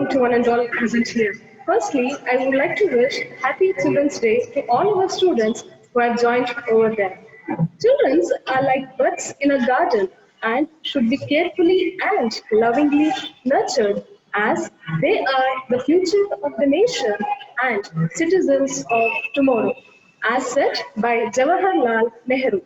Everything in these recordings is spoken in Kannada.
morning to one and all present here. Firstly, I would like to wish Happy Children's Day to all our students who have joined over there. Children are like buds in a garden and should be carefully and lovingly nurtured as they are the future of the nation and citizens of tomorrow, as said by Jawaharlal Nehru.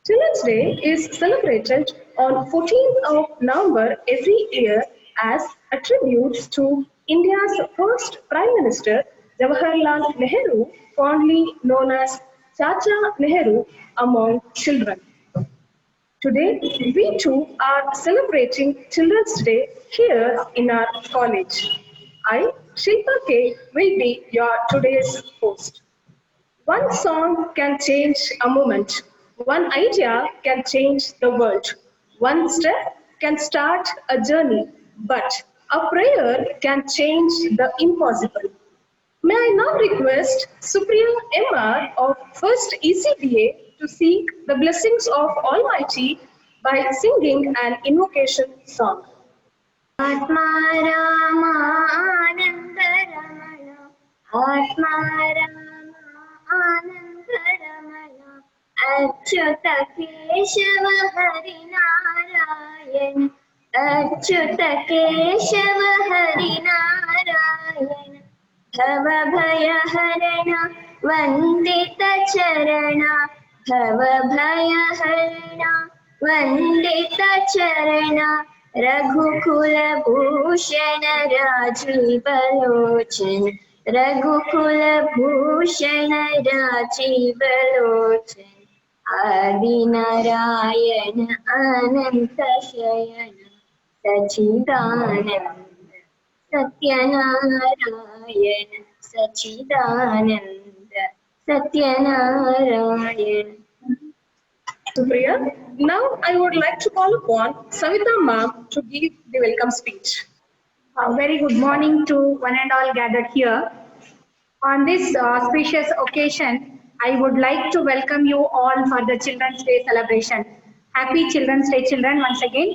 Children's Day is celebrated on 14th of November every year as a tribute to India's first Prime Minister Jawaharlal Nehru, fondly known as Chacha Nehru among children. Today, we too are celebrating Children's Day here in our college. I, Shilpa K, will be your today's host. One song can change a moment. One idea can change the world. One step can start a journey. But a prayer can change the impossible. May I now request Supriya MR of First ECDA to seek the blessings of Almighty by singing an invocation song. Atma Rama Ananda Ramana Atma Rama Ananda Ramana Achyuta Keshava Hari Narayan Achyuta Keshava Hari Narayan Bhava Bhaya Harana Vandita Charana Bhava Bhaya Harana Vandita Charana रघुकुल भूषण राजीव लोचन रघुकुल भूषण राजीव लोचन आदि नारायण अनंत शयन सच्चिदानंद सत्यनारायण सच्चिदानंद Satyanarayan. Supriya, now I would like to call upon Savita ma'am to give the welcome speech. A very good morning to one and all gathered here. On this auspicious occasion, I would like to welcome you all for the Children's Day celebration. Happy Children's Day, children, once again.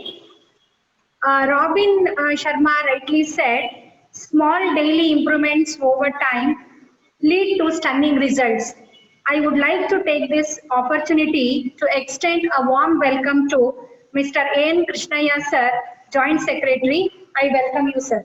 Robin Sharma rightly said, small daily improvements over time lead to stunning results. I would like to take this opportunity to extend a warm welcome to Mr. A.N. Krishnaya sir, Joint Secretary. I welcome you, sir.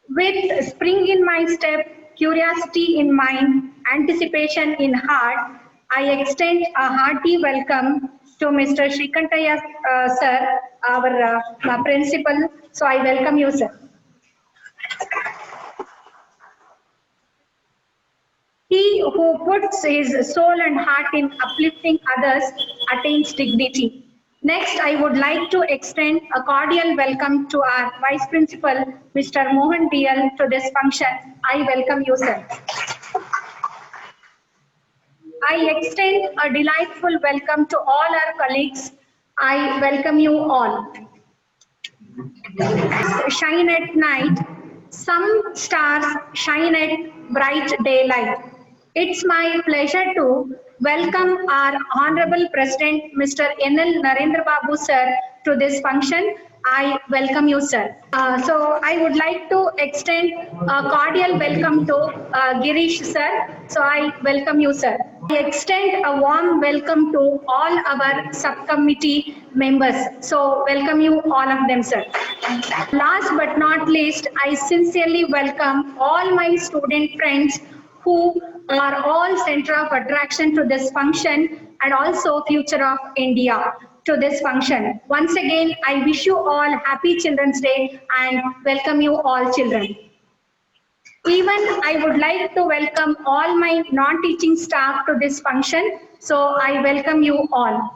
With spring in my step, curiosity in mind, anticipation in heart, I extend a hearty welcome to Mr. Shrikantaya sir, our principal. So I welcome you, sir. He who puts his soul and heart in uplifting others attains dignity. Next, I would like to extend a cordial welcome to our Vice Principal, Mr. Mohan DL, to this function. I welcome you, sir. I extend a delightful welcome to all our colleagues. I welcome you all. Shine at night. Some stars shine at bright daylight. It's my pleasure to welcome our Honorable President, Mr. N.L. Narendra Babu sir, to this function. I welcome you, sir. So I would like to extend a cordial welcome to Girish sir. So I welcome you, sir. I extend a warm welcome to all our subcommittee members. So welcome you, all of them, sir. Last but not least, I sincerely welcome all my student friends who are all center of attraction to this function and also future of India to this function. Once again, I wish you all happy Children's Day and welcome you all children. Even I would like to welcome all my non-teaching staff to this function. So I welcome you all.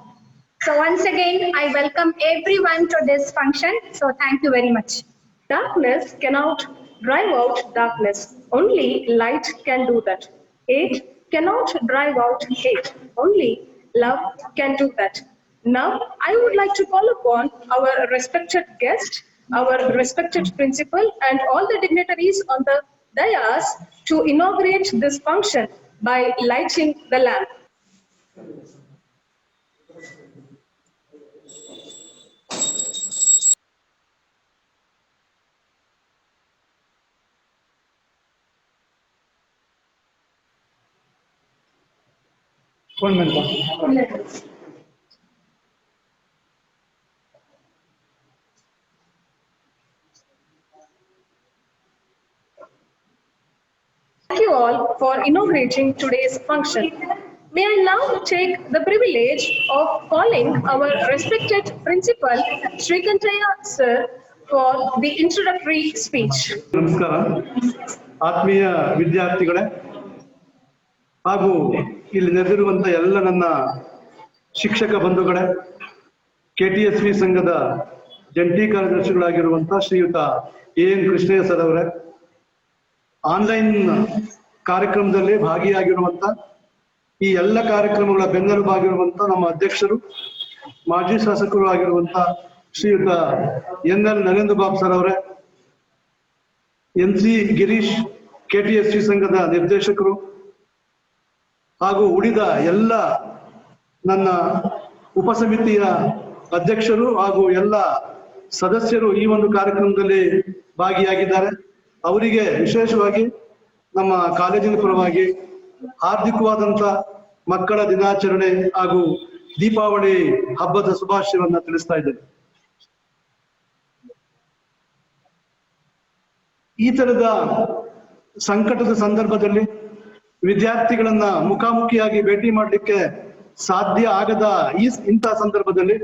So once again, I welcome everyone to this function. So thank you very much. Darkness cannot drive out darkness. Only light can do that. Hate cannot drive out hate. Only love can do that. Now, I would like to call upon our respected guest, our respected principal, and all the dignitaries on the dais to inaugurate this function by lighting the lamp. 1 minute. Thank you all for inaugurating today's function. May I now take the privilege of calling our respected principal, Srikantaya sir, for the introductory speech. ನಮಸ್ಕಾರ ಆತ್ಮೀಯ ವಿದ್ಯಾರ್ಥಿಗಳೇ ಹಾಗೂ ಇಲ್ಲಿ ನೆರೆದಿರುವಂತ ಎಲ್ಲ ನನ್ನ ಶಿಕ್ಷಕ ಬಂಧುಗಳೇ, KTSV ಸಂಘದ ಜಂಟಿ ಕಾರ್ಯದರ್ಶಿಗಳಾಗಿರುವಂತಹ ಶ್ರೀಯುತ AN ಕೃಷ್ಣಯ್ಯ ಸರ್ ಅವರೇ, ಆನ್ಲೈನ್ ಕಾರ್ಯಕ್ರಮದಲ್ಲಿ ಭಾಗಿಯಾಗಿರುವಂತ ಈ ಎಲ್ಲ ಕಾರ್ಯಕ್ರಮಗಳ ಬೆನ್ನೆಲುಬಾಗಿರುವಂತ ನಮ್ಮ ಅಧ್ಯಕ್ಷರು, ಮಾಜಿ ಶಾಸಕರು ಆಗಿರುವಂತ ಶ್ರೀಯುತ NL ನರೇಂದ್ರ ಬಾಬು ಸರ್ ಅವರೇ, NC ಗಿರೀಶ್ KTSV ಸಂಘದ ನಿರ್ದೇಶಕರು ಹಾಗೂ ಉಳಿದ ಎಲ್ಲ ನನ್ನ ಉಪಸಮಿತಿಯ ಅಧ್ಯಕ್ಷರು ಹಾಗೂ ಎಲ್ಲ ಸದಸ್ಯರು ಈ ಒಂದು ಕಾರ್ಯಕ್ರಮದಲ್ಲಿ ಭಾಗಿಯಾಗಿದ್ದಾರೆ. ಅವರಿಗೆ ವಿಶೇಷವಾಗಿ ನಮ್ಮ ಕಾಲೇಜಿನ ಪರವಾಗಿ ಹಾರ್ದಿಕವಾದಂತ ಮಕ್ಕಳ ದಿನಾಚರಣೆ ಹಾಗೂ ದೀಪಾವಳಿ ಹಬ್ಬದ ಶುಭಾಶಯವನ್ನ ತಿಳಿಸ್ತಾ ಇದ್ದೇನೆ. ಈ ತರದ ಸಂಕಟದ ಸಂದರ್ಭದಲ್ಲಿ ವಿದ್ಯಾರ್ಥಿಗಳನ್ನ ಮುಖಾಮುಖಿಯಾಗಿ ಭೇಟಿ ಮಾಡಲಿಕ್ಕೆ ಸಾಧ್ಯ ಆಗದ ಇಂಥ ಸಂದರ್ಭದಲ್ಲಿ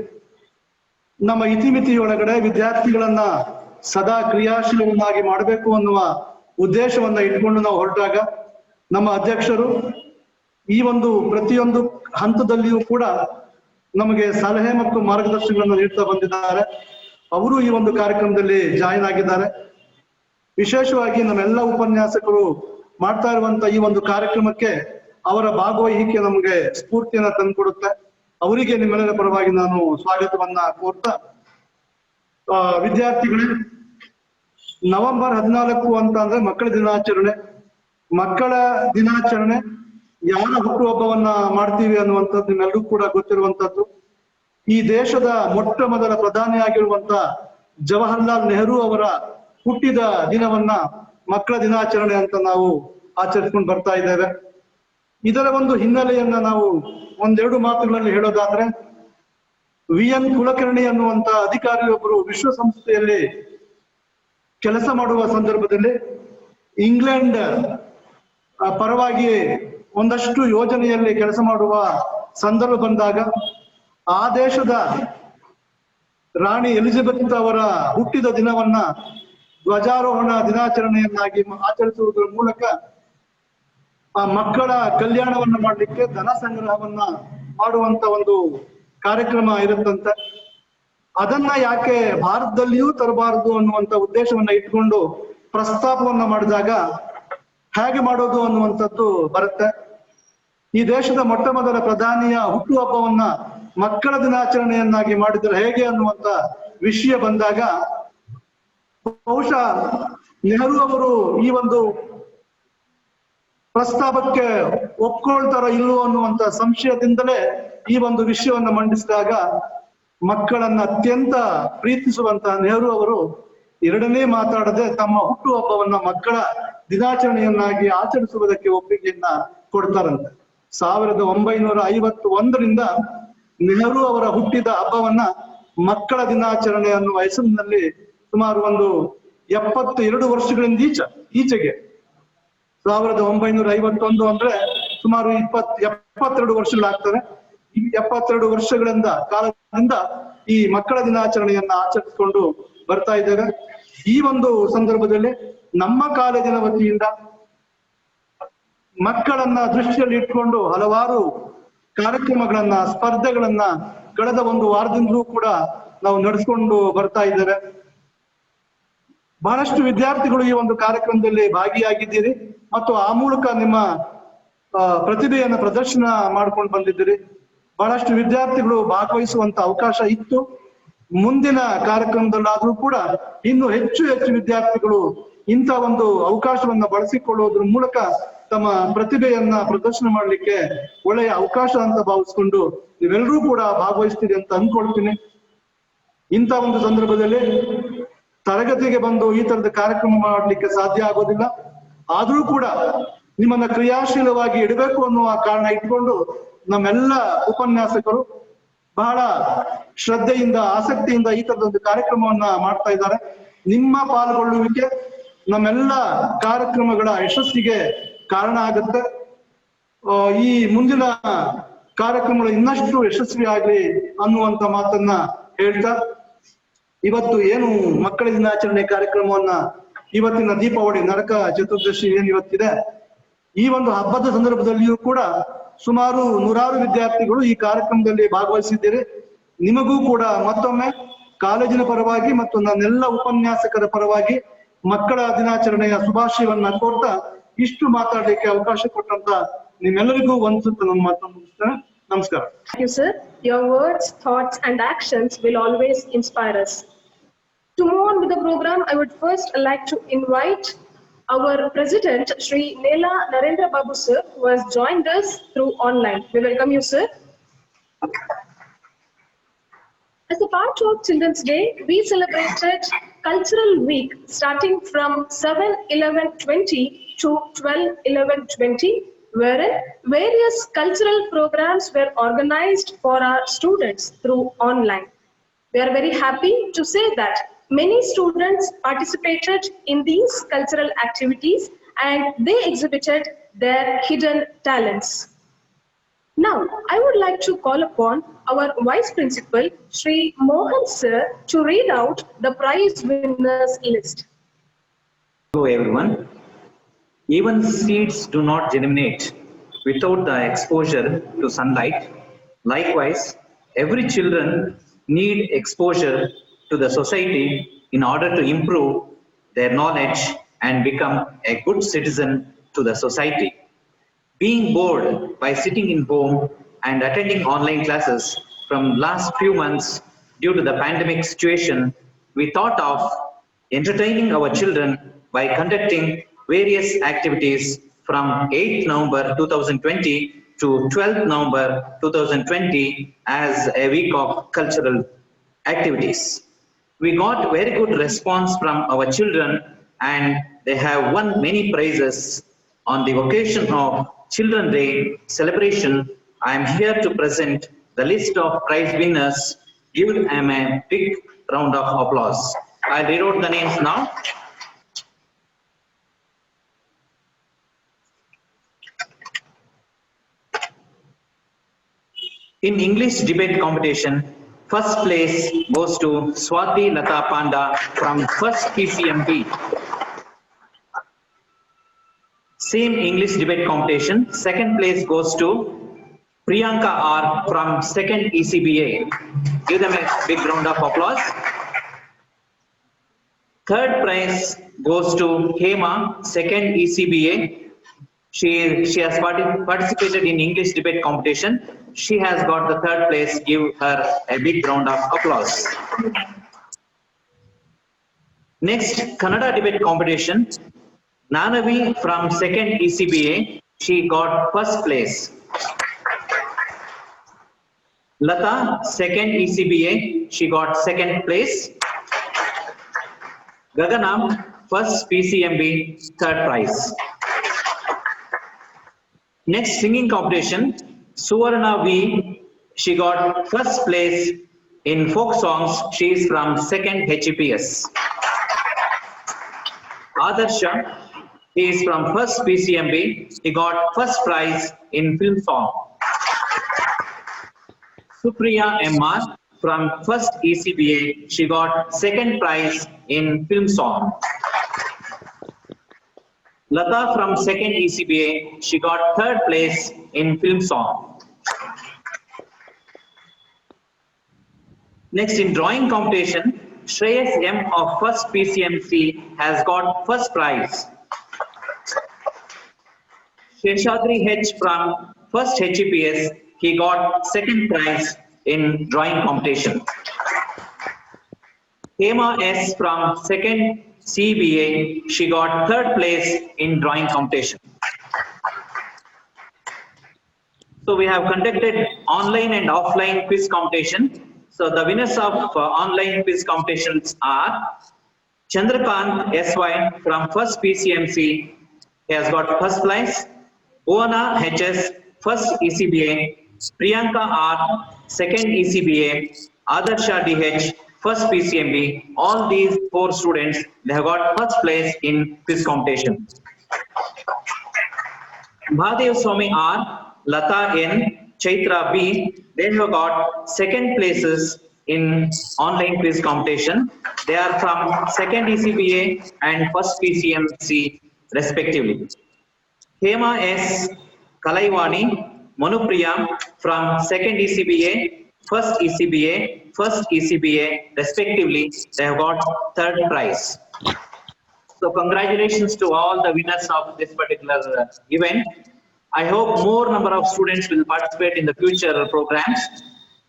ನಮ್ಮ ಇತಿಮಿತಿಯೊಳಗಡೆ ವಿದ್ಯಾರ್ಥಿಗಳನ್ನ ಸದಾ ಕ್ರಿಯಾಶೀಲವನ್ನಾಗಿ ಮಾಡಬೇಕು ಅನ್ನುವ ಉದ್ದೇಶವನ್ನ ಇಟ್ಕೊಂಡು ನಾವು ಹೊರಟಾಗ ನಮ್ಮ ಅಧ್ಯಕ್ಷರು ಈ ಒಂದು ಪ್ರತಿಯೊಂದು ಹಂತದಲ್ಲಿಯೂ ಕೂಡ ನಮಗೆ ಸಲಹೆ ಮತ್ತು ಮಾರ್ಗದರ್ಶನಗಳನ್ನು ನೀಡ್ತಾ ಬಂದಿದ್ದಾರೆ. ಅವರು ಈ ಒಂದು ಕಾರ್ಯಕ್ರಮದಲ್ಲಿ ಜಾಯಿನ್ ಆಗಿದ್ದಾರೆ. ವಿಶೇಷವಾಗಿ ನಮ್ಮೆಲ್ಲ ಉಪನ್ಯಾಸಕರು ಮಾಡ್ತಾ ಇರುವಂತ ಈ ಒಂದು ಕಾರ್ಯಕ್ರಮಕ್ಕೆ ಅವರ ಭಾಗವಹಿಕೆ ನಮಗೆ ಸ್ಫೂರ್ತಿಯನ್ನ ತಂದುಕೊಡುತ್ತೆ. ಅವರಿಗೆ ನಿಮ್ಮೆಲ್ಲರ ಪರವಾಗಿ ನಾನು ಸ್ವಾಗತವನ್ನ ಕೋರ್ತಾ, ವಿದ್ಯಾರ್ಥಿಗಳೇ, ನವೆಂಬರ್ 14 ಅಂತ ಅಂದ್ರೆ ಮಕ್ಕಳ ದಿನಾಚರಣೆ. ಮಕ್ಕಳ ದಿನಾಚರಣೆ ಯಾರ ಹುಟ್ಟುಹಬ್ಬವನ್ನ ಮಾಡ್ತೀವಿ ಅನ್ನುವಂಥದ್ದು ನಿಮ್ಮೆಲ್ಲರೂ ಕೂಡ ಗೊತ್ತಿರುವಂತದ್ದು. ಈ ದೇಶದ ಮೊಟ್ಟ ಮೊದಲ ಪ್ರಧಾನಿಯಾಗಿರುವಂತ ಜವಾಹರ್ಲಾಲ್ ನೆಹರು ಅವರ ಹುಟ್ಟಿದ ದಿನವನ್ನ ಮಕ್ಕಳ ದಿನಾಚರಣೆ ಅಂತ ನಾವು ಆಚರಿಸ್ಕೊಂಡು ಬರ್ತಾ ಇದ್ದೇವೆ. ಇದರ ಒಂದು ಹಿನ್ನೆಲೆಯನ್ನ ನಾವು ಒಂದೆರಡು ಮಾತುಗಳಲ್ಲಿ ಹೇಳೋದಾದ್ರೆ, VN ಕುಲಕರ್ಣಿ ಅನ್ನುವಂತ ಅಧಿಕಾರಿಯೊಬ್ಬರು ವಿಶ್ವಸಂಸ್ಥೆಯಲ್ಲಿ ಕೆಲಸ ಮಾಡುವ ಸಂದರ್ಭದಲ್ಲಿ ಇಂಗ್ಲೆಂಡ್ ಪರವಾಗಿ ಒಂದಷ್ಟು ಯೋಜನೆಯಲ್ಲಿ ಕೆಲಸ ಮಾಡುವ ಸಂದರ್ಭ ಬಂದಾಗ ಆ ದೇಶದ ರಾಣಿ ಎಲಿಜಬೆತ್ ಅವರ ಹುಟ್ಟಿದ ದಿನವನ್ನ ಧ್ವಜಾರೋಹಣ ದಿನಾಚರಣೆಯನ್ನಾಗಿ ಆಚರಿಸುವುದರ ಮೂಲಕ ಆ ಮಕ್ಕಳ ಕಲ್ಯಾಣವನ್ನ ಮಾಡಲಿಕ್ಕೆ ಧನ ಸಂಗ್ರಹವನ್ನ ಮಾಡುವಂತ ಒಂದು ಕಾರ್ಯಕ್ರಮ ಇರುತ್ತಂತೆ. ಅದನ್ನ ಯಾಕೆ ಭಾರತದಲ್ಲಿಯೂ ತರಬಾರದು ಅನ್ನುವಂತ ಉದ್ದೇಶವನ್ನ ಇಟ್ಕೊಂಡು ಪ್ರಸ್ತಾಪವನ್ನ ಮಾಡಿದಾಗ ಹೇಗೆ ಮಾಡೋದು ಅನ್ನುವಂಥದ್ದು ಬರುತ್ತೆ. ಈ ದೇಶದ ಮೊಟ್ಟ ಮೊದಲ ಪ್ರಧಾನಿಯ ಹುಟ್ಟುಹಬ್ಬವನ್ನ ಮಕ್ಕಳ ದಿನಾಚರಣೆಯನ್ನಾಗಿ ಮಾಡಿದ್ರೆ ಹೇಗೆ ಅನ್ನುವಂತ ವಿಷಯ ಬಂದಾಗ ಬಹುಶಃ ನೆಹರು ಅವರು ಈ ಒಂದು ಪ್ರಸ್ತಾಪಕ್ಕೆ ಒಪ್ಕೊಳ್ತಾರೋ ಇಲ್ಲವೋ ಅನ್ನುವಂತ ಸಂಶಯದಿಂದಲೇ ಈ ಒಂದು ವಿಷಯವನ್ನ ಮಂಡಿಸಿದಾಗ ಮಕ್ಕಳನ್ನ ಅತ್ಯಂತ ಪ್ರೀತಿಸುವಂತ ನೆಹರು ಅವರು ಎರಡನೇ ಮಾತಾಡದೆ ತಮ್ಮ ಹುಟ್ಟುಹಬ್ಬವನ್ನ ಮಕ್ಕಳ ದಿನಾಚರಣೆಯನ್ನಾಗಿ ಆಚರಿಸುವುದಕ್ಕೆ ಒಪ್ಪಿಗೆಯನ್ನ ಕೊಡ್ತಾರಂತೆ. 1951ರಿಂದ ನೆಹರು ಅವರ ಹುಟ್ಟಿದ ಹಬ್ಬವನ್ನ ಮಕ್ಕಳ ದಿನಾಚರಣೆ ಅನ್ನುವ ಹೆಸರಿನಲ್ಲಿ ಸುಮಾರು ಒಂದು 72 ವರ್ಷಗಳಿಂದ ಈಚೆಗೆ 1951 ಅಂದ್ರೆ ಸುಮಾರು 72 ವರ್ಷಗಳಾಗ್ತವೆ. ಈ 72 ವರ್ಷಗಳಿಂದ ಕಾಲದಿಂದ ಈ ಮಕ್ಕಳ ದಿನಾಚರಣೆಯನ್ನ ಆಚರಿಸಿಕೊಂಡು ಬರ್ತಾ ಇದ್ದೇವೆ. ಈ ಒಂದು ಸಂದರ್ಭದಲ್ಲಿ ನಮ್ಮ ಕಾಲೇಜಿನ ವತಿಯಿಂದ ಮಕ್ಕಳನ್ನ ದೃಷ್ಟಿಯಲ್ಲಿ ಇಟ್ಕೊಂಡು ಹಲವಾರು ಕಾರ್ಯಕ್ರಮಗಳನ್ನ, ಸ್ಪರ್ಧೆಗಳನ್ನ ಕಳೆದ ಒಂದು ವಾರದಿಂದಲೂ ಕೂಡ ನಾವು ನಡೆಸ್ಕೊಂಡು ಬರ್ತಾ ಇದ್ದೇವೆ. ಬಹಳಷ್ಟು ವಿದ್ಯಾರ್ಥಿಗಳು ಈ ಒಂದು ಕಾರ್ಯಕ್ರಮದಲ್ಲಿ ಭಾಗಿಯಾಗಿದ್ದೀರಿ ಮತ್ತು ಆ ಮೂಲಕ ನಿಮ್ಮ ಪ್ರತಿಭೆಯನ್ನ ಪ್ರದರ್ಶನ ಮಾಡ್ಕೊಂಡು ಬಂದಿದ್ದೀರಿ. ಬಹಳಷ್ಟು ವಿದ್ಯಾರ್ಥಿಗಳು ಭಾಗವಹಿಸುವಂತ ಅವಕಾಶ ಇತ್ತು. ಮುಂದಿನ ಕಾರ್ಯಕ್ರಮದಲ್ಲಾದ್ರೂ ಕೂಡ ಇನ್ನು ಹೆಚ್ಚು ವಿದ್ಯಾರ್ಥಿಗಳು ಇಂಥ ಒಂದು ಅವಕಾಶವನ್ನ ಬಳಸಿಕೊಳ್ಳುವುದ್ರ ಮೂಲಕ ತಮ್ಮ ಪ್ರತಿಭೆಯನ್ನ ಪ್ರದರ್ಶನ ಮಾಡ್ಲಿಕ್ಕೆ ಒಳ್ಳೆಯ ಅವಕಾಶ ಅಂತ ಭಾವಿಸ್ಕೊಂಡು ನೀವೆಲ್ಲರೂ ಕೂಡ ಭಾಗವಹಿಸ್ತೀರಿ ಅಂತ ಅನ್ಕೊಳ್ತೀನಿ. ಇಂಥ ಒಂದು ಸಂದರ್ಭದಲ್ಲಿ ತರಗತಿಗೆ ಬಂದು ಈ ತರದ ಕಾರ್ಯಕ್ರಮ ಮಾಡ್ಲಿಕ್ಕೆ ಸಾಧ್ಯ ಆಗೋದಿಲ್ಲ. ಆದ್ರೂ ಕೂಡ ನಿಮ್ಮನ್ನ ಕ್ರಿಯಾಶೀಲವಾಗಿ ಇಡಬೇಕು ಅನ್ನುವ ಕಾರಣ ಇಟ್ಕೊಂಡು ನಮ್ಮೆಲ್ಲ ಉಪನ್ಯಾಸಕರು ಬಹಳ ಶ್ರದ್ಧೆಯಿಂದ ಆಸಕ್ತಿಯಿಂದ ಈ ತರದೊಂದು ಕಾರ್ಯಕ್ರಮವನ್ನ ಮಾಡ್ತಾ ಇದ್ದಾರೆ. ನಿಮ್ಮ ಪಾಲ್ಗೊಳ್ಳುವಿಕೆ ನಮ್ಮೆಲ್ಲ ಕಾರ್ಯಕ್ರಮಗಳ ಯಶಸ್ಸಿಗೆ ಕಾರಣ ಆಗುತ್ತೆ. ಈ ಮುಂದಿನ ಕಾರ್ಯಕ್ರಮಗಳು ಇನ್ನಷ್ಟು ಯಶಸ್ವಿ ಆಗ್ಲಿ ಅನ್ನುವಂತ ಮಾತನ್ನ ಹೇಳ್ತಾ, ಇವತ್ತು ಏನು ಮಕ್ಕಳ ದಿನಾಚರಣೆ ಕಾರ್ಯಕ್ರಮವನ್ನ ಇವತ್ತಿನ ದೀಪಾವಳಿ ನರಕ ಚತುರ್ದಶಿ ಏನ್ ಇವತ್ತಿದೆ, ಈ ಒಂದು ಹಬ್ಬದ ಸಂದರ್ಭದಲ್ಲಿಯೂ ಕೂಡ ಸುಮಾರು 100 ವಿದ್ಯಾರ್ಥಿಗಳು ಈ ಕಾರ್ಯಕ್ರಮದಲ್ಲಿ ಭಾಗವಹಿಸಿದ್ದೀರಿ. ನಿಮಗೂ ಕೂಡ ಮತ್ತೊಮ್ಮೆ ಕಾಲೇಜಿನ ಪರವಾಗಿ ಮತ್ತು ನನ್ನೆಲ್ಲ ಉಪನ್ಯಾಸಕರ ಪರವಾಗಿ ಮಕ್ಕಳ ದಿನಾಚರಣೆಯ ಶುಭಾಶಯವನ್ನ ಕೋರ್ತಾ ಇಷ್ಟು ಮಾತಾಡ್ಲಿಕ್ಕೆ ಅವಕಾಶ ಕೊಟ್ಟಂತ ನಿಮ್ಮೆಲ್ಲರಿಗೂ ಒಂದ್ಸತ ನನ್ನ ಮಾತನ್ನು ಮುಗಿಸ್ತೇನೆ. ನಮಸ್ಕಾರ. Thank you, sir. Your words, thoughts, and actions will always inspire us. To move on with the program, I would first like to invite our President, Shri Nela Narendra Babu, sir, who has joined us through online. We welcome you, sir. As a part of Children's Day, we celebrated Cultural Week starting from 7/11/20 to 12/11/20, wherein various cultural programs were organized for our students through online. We are very happy to say that many students participated in these cultural activities and they exhibited their hidden talents. Now, I would like to call upon our Vice Principal, Shri Mohan Sir, to read out the prize winners list. Hello everyone. Even seeds do not germinate without the exposure to sunlight. Likewise, every children need exposure to the society in order to improve their knowledge and become a good citizen to the society. Being bored by sitting in home and attending online classes from last few months due to the pandemic situation, we thought of entertaining our children by conducting various activities from 8th November 2020 to 12th November 2020 as a week of cultural activities. We got very good response from our children and they have won many prizes. On the occasion of Children's Day celebration, I am here to present the list of prize winners. Give them a big round of applause. I'll read out the names now. In English debate competition, first place goes to Swati Lata Panda from first PCMB. Same English debate competition, second place goes to Priyanka R from second ECBA. Give them a big round of applause. Third prize goes to Hema, second ECBA. She has participated in English debate competition. She has got the third place. Give her a big round of applause. Next, Kannada debate competition. Nanavi from second ECBA. She got first place. Lata, second ECBA. She got second place. Gaganam, first PCMB, third prize. Next, singing competition. Suvarna V, she got first place in folk songs. She is from second HEPS. Adarsha, he is from first PCMB. He got first prize in film song. Supriya MR from first ECBA. She got second prize in film song. Lata from second ECBA. She got third place in film song. Next, in drawing competition, Shreyas M of first PCMC has got first prize. Sheshadri H from first HEPS, he got second prize in drawing competition. Hema S from second CBA, she got third place in drawing competition. So we have conducted online and offline quiz competition. So the winners of online quiz competitions are Chandrakant SY from first PCMC. he has got first prize. Bhuwana HS, first ECBA. Priyanka R, second ECBA. Adarsha DH, first PCMB. All these 4 students, they have got first place in quiz competition. Mahadev Swami R, Lata N, Chaitra B, they have got second places in online quiz competition. They are from second ECBA and first PCMC respectively. Hema S, Kalaivani, Manupriya from second ECBA, first ECBA respectively, they have got third prize. So congratulations to all the winners of this particular event. I hope more number of students will participate in the future programs,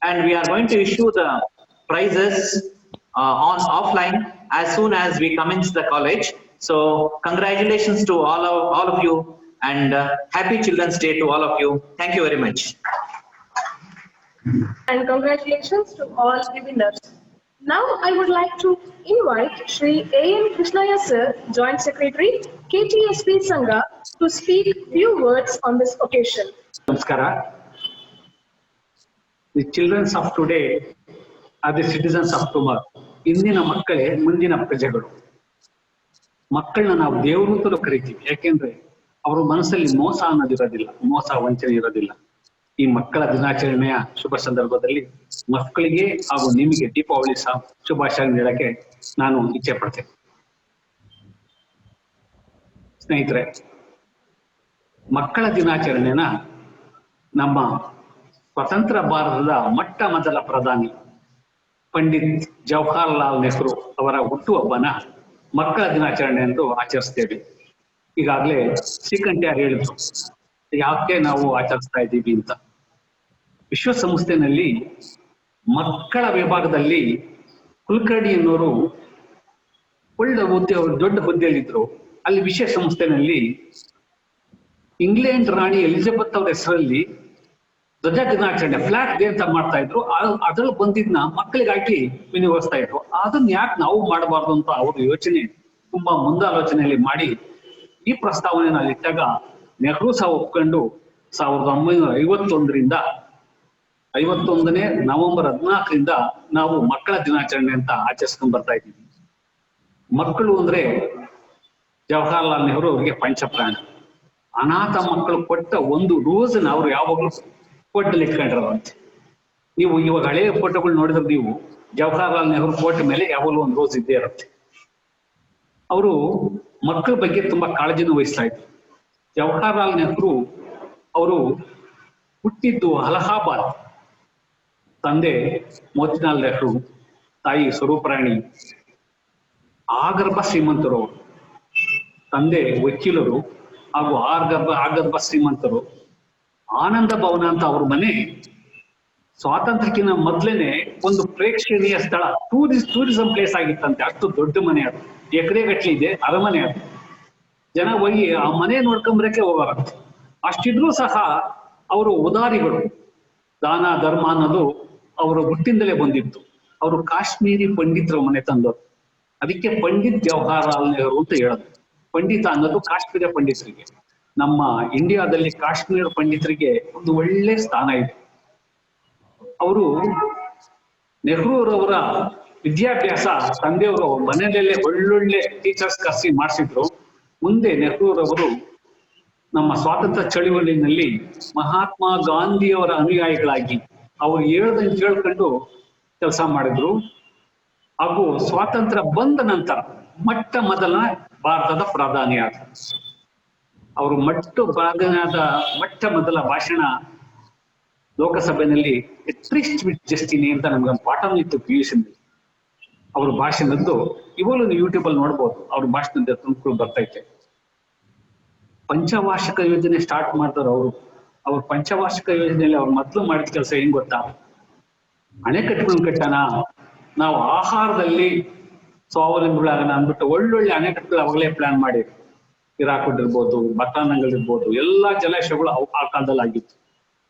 and we are going to issue the prizes on offline as soon as we commence the college. So congratulations to all of you, and happy Children's Day to all of you. Thank you very much. And congratulations to all the winners. Now I would like to invite Shri A.N. Krishnaya Sir, Joint Secretary, KTSP Sangha, to speak few words on this occasion. Namaskara. The children of today are the citizens of tomorrow. ಇಂದಿನ ಮಕ್ಕಳೇ ಮುಂದಿನ ಪ್ರಜೆಗಳು. ಮಕ್ಕಳನ್ನ ನಾವು ದೇವರು ಅಂತಲೂ ಕರಿತೀವಿ. ಯಾಕೆಂದ್ರೆ ಅವ್ರ ಮನಸ್ಸಲ್ಲಿ ಮೋಸ ಅನ್ನೋದಿರೋದಿಲ್ಲ, ಮೋಸ ವಂಚನೆ ಇರೋದಿಲ್ಲ. ಈ ಮಕ್ಕಳ ದಿನಾಚರಣೆಯ ಶುಭ ಸಂದರ್ಭದಲ್ಲಿ ಮಕ್ಕಳಿಗೆ ಹಾಗೂ ನಿಮಗೆ ದೀಪಾವಳಿ ಶುಭಾಶಯ ನೀಡಕ್ಕೆ ನಾನು ಇಚ್ಛೆ ಪಡ್ತೇನೆ. ಸ್ನೇಹಿತರೆ, ಮಕ್ಕಳ ದಿನಾಚರಣೆನ ನಮ್ಮ ಸ್ವತಂತ್ರ ಭಾರತದ ಮೊಟ್ಟ ಮೊದಲ ಪ್ರಧಾನಿ ಪಂಡಿತ್ ಜವಾಹರ್ಲಾಲ್ ನೆಹರು ಅವರ ಹುಟ್ಟುಹಬ್ಬನ ಮಕ್ಕಳ ದಿನಾಚರಣೆ ಎಂದು ಆಚರಿಸ್ತೇವೆ. ಈಗಾಗಲೇ ಶ್ರೀಕಂಠ್ಯಾರ್ ಹೇಳಿದ್ರು ಯಾಕೆ ನಾವು ಆಚರಿಸ್ತಾ ಇದ್ದೀವಿ ಅಂತ. ವಿಶ್ವಸಂಸ್ಥೆನಲ್ಲಿ ಮಕ್ಕಳ ವಿಭಾಗದಲ್ಲಿ ಕುಲಕರ್ಣಿ ಅನ್ನೋರು ಒಳ್ಳೆ ಹುದ್ದೆ, ಅವರು ದೊಡ್ಡ ಹುದ್ದೆಯಲ್ಲಿದ್ರು. ಅಲ್ಲಿ ವಿಶ್ವಸಂಸ್ಥೆನಲ್ಲಿ ಇಂಗ್ಲೆಂಡ್ ರಾಣಿ ಎಲಿಜಬೆತ್ ಅವ್ರ ಹೆಸರಲ್ಲಿ ಧ್ವಜ ದಿನಾಚರಣೆ ಫ್ಲಾಗ್ ಡೇ ಅಂತ ಮಾಡ್ತಾ ಇದ್ರು. ಅದ್ರಲ್ಲಿ ಬಂದಿದ್ನ ಮಕ್ಕಳಿಗಾಗಿ ವಿನಿಯೋಗಿಸ್ತಾ ಇದ್ರು. ಅದನ್ನ ಯಾಕೆ ನಾವು ಮಾಡಬಾರ್ದು ಅಂತ ಅವರು ಯೋಚನೆ ತುಂಬಾ ಮುಂದಾಲೋಚನೆಯಲ್ಲಿ ಮಾಡಿ ಈ ಪ್ರಸ್ತಾವನೆಯನ್ನು ಇಟ್ಟಾಗ ನೆಹರು ಸಹ ಒಪ್ಕೊಂಡು 1951ರಿಂದ 51ನೇ ನವೆಂಬರ್ 14ರಿಂದ ನಾವು ಮಕ್ಕಳ ದಿನಾಚರಣೆ ಅಂತ ಆಚರಿಸ್ಕೊಂಡು ಬರ್ತಾ ಇದ್ದೀವಿ. ಮಕ್ಕಳು ಅಂದ್ರೆ ಜವಾಹರ್ಲಾಲ್ ನೆಹರು ಅವರಿಗೆ ಪಂಚಪ್ರಾಣ. ಅನಾಥ ಮಕ್ಕಳು ಕೊಟ್ಟ ಒಂದು ರೋಜನ್ನ ಅವ್ರು ಯಾವಾಗಲೂ ಫೋಟೋಲ್ಲಿ ಇಟ್ಕೊಂಡಿರೋದಂತೆ. ನೀವು ಇವಾಗ ಹಳೆಯ ಫೋಟೋಗಳು ನೋಡಿದ್ರೆ ನೀವು ಜವಾಹರ್ಲಾಲ್ ನೆಹರು ಫೋಟೋ ಮೇಲೆ ಯಾವಾಗಲೂ ಒಂದು ರೋಸ್ ಇದ್ದೇ ಇರುತ್ತೆ. ಅವರು ಮಕ್ಕಳ ಬಗ್ಗೆ ತುಂಬಾ ಕಾಳಜಿನೂ ವಹಿಸ್ತಾ ಇದ್ರು. ಜವಾಹರ್ಲಾಲ್ ನೆಹರು ಅವರು ಹುಟ್ಟಿದ್ದು ಅಲಹಾಬಾದ್. ತಂದೆ ಮೋತಿಲಾಲ್ ನೆಹರು, ತಾಯಿ ಸ್ವರೂಪರಾಣಿ. ಆಗರ್ಭ ಶ್ರೀಮಂತರು. ತಂದೆ ವಕೀಲರು ಹಾಗೂ ಆಗರ್ಭ ಶ್ರೀಮಂತರು. ಆನಂದ ಭವನ ಅಂತ ಅವ್ರ ಮನೆ ಸ್ವಾತಂತ್ರ್ಯಕ್ಕಿಂತ ಮೊದ್ಲೇನೆ ಒಂದು ಪ್ರೇಕ್ಷಣೀಯ ಸ್ಥಳ, ಟೂರಿಸಂ ಪ್ಲೇಸ್ ಆಗಿತ್ತಂತೆ. ಅಷ್ಟು ದೊಡ್ಡ ಮನೆ ಅದು, ಎಕರೆ ಗಟ್ಟಲೆ ಇದೆ ಅರಮನೆ ಅದು. ಜನ ಹೋಗಿ ಆ ಮನೆ ನೋಡ್ಕೊಂಬರಕ್ಕೆ ಹೋಗಾರಂತೆ. ಅಷ್ಟಿದ್ರೂ ಸಹ ಅವರು ಉದಾರಿಗಳು. ದಾನ ಧರ್ಮ ಅನ್ನೋದು ಅವರ ಹುಟ್ಟಿಂದಲೇ ಬಂದಿತ್ತು. ಅವರು ಕಾಶ್ಮೀರಿ ಪಂಡಿತರ ಮನೆ ತಂದವರು. ಅದಕ್ಕೆ ಪಂಡಿತ್ ಜವಾಹರ್ಲಾಲ್ ನೆಹರು ಅಂತ ಹೇಳೋದು. ಪಂಡಿತ ಅನ್ನೋದು ಕಾಶ್ಮೀರ ಪಂಡಿತರಿಗೆ. ನಮ್ಮ ಇಂಡಿಯಾದಲ್ಲಿ ಕಾಶ್ಮೀರ ಪಂಡಿತರಿಗೆ ಒಂದು ಒಳ್ಳೆ ಸ್ಥಾನ ಇದೆ. ಅವರು ನೆಹರೂರವರ ವಿದ್ಯಾಭ್ಯಾಸ ತಂದೆಯವರು ಮನೆಯಲ್ಲೇ ಒಳ್ಳೊಳ್ಳೆ ಟೀಚರ್ಸ್ ಕರೆಸಿ ಮಾಡಿಸಿದ್ರು. ಮುಂದೆ ನೆಹರೂರವರು ನಮ್ಮ ಸ್ವಾತಂತ್ರ್ಯ ಚಳುವಳಿನಲ್ಲಿ ಮಹಾತ್ಮ ಗಾಂಧಿಯವರ ಅನುಯಾಯಿಗಳಾಗಿ ಅವರು ಹೇಳ್ದಂಗೆ ಕೇಳ್ಕೊಂಡು ಕೆಲಸ ಮಾಡಿದ್ರು. ಹಾಗೂ ಸ್ವಾತಂತ್ರ್ಯ ಬಂದ ನಂತರ ಮೊಟ್ಟ ಮೊದಲ ಭಾರತದ ಪ್ರಧಾನಿಯಾದ ಅವರು ಮೊಟ್ಟ ಮೊದಲ ಭಾಷಣ ಲೋಕಸಭೆಯಲ್ಲಿ ಟ್ರಿಸ್ಟ್ ವಿತ್ ಜಸ್ಟಿನಿ ಅಂತ ನಮ್ಗೊಂದು ಪಾಠ ಇತ್ತು PUC. ಅವ್ರ ಭಾಷಣದ್ದು ಇವಾಗಲೂ ನೀವು ಯೂಟ್ಯೂಬ್ ಅಲ್ಲಿ ನೋಡ್ಬೋದು. ಅವ್ರ ಭಾಷಣದ ತುಣುಕುಗಳು ಬರ್ತೈತೆ. ಪಂಚವಾರ್ಷಿಕ ಯೋಜನೆ ಸ್ಟಾರ್ಟ್ ಮಾಡ್ತಾರೆ ಅವರು. ಅವ್ರ ಪಂಚವಾರ್ಷಿಕ ಯೋಜನೆಯಲ್ಲಿ ಅವ್ರು ಮೊದಲು ಮಾಡಿದ ಕೆಲಸ ಏನ್ ಗೊತ್ತಾ? ಅಣೆಕಟ್ಟುಗಳನ್ನ ಕಟ್ಟೋಣ, ನಾವು ಆಹಾರದಲ್ಲಿ ಸ್ವಾವಲಂಬಿಗಳಾಗೋಣ ಅಂದ್ಬಿಟ್ಟು ಒಳ್ಳೊಳ್ಳೆ ಅಣೆಕಟ್ಟುಗಳು ಅವಾಗಲೇ ಪ್ಲಾನ್ ಮಾಡಿ, ಹಿರಾಕುಡ್ ಇರ್ಬೋದು, ಬಟಾನಂಗಲ್ ಇರ್ಬೋದು, ಎಲ್ಲಾ ಜಲಾಶಯಗಳು ಆ ಕಾಲದಲ್ಲಿ ಆಗಿತ್ತು,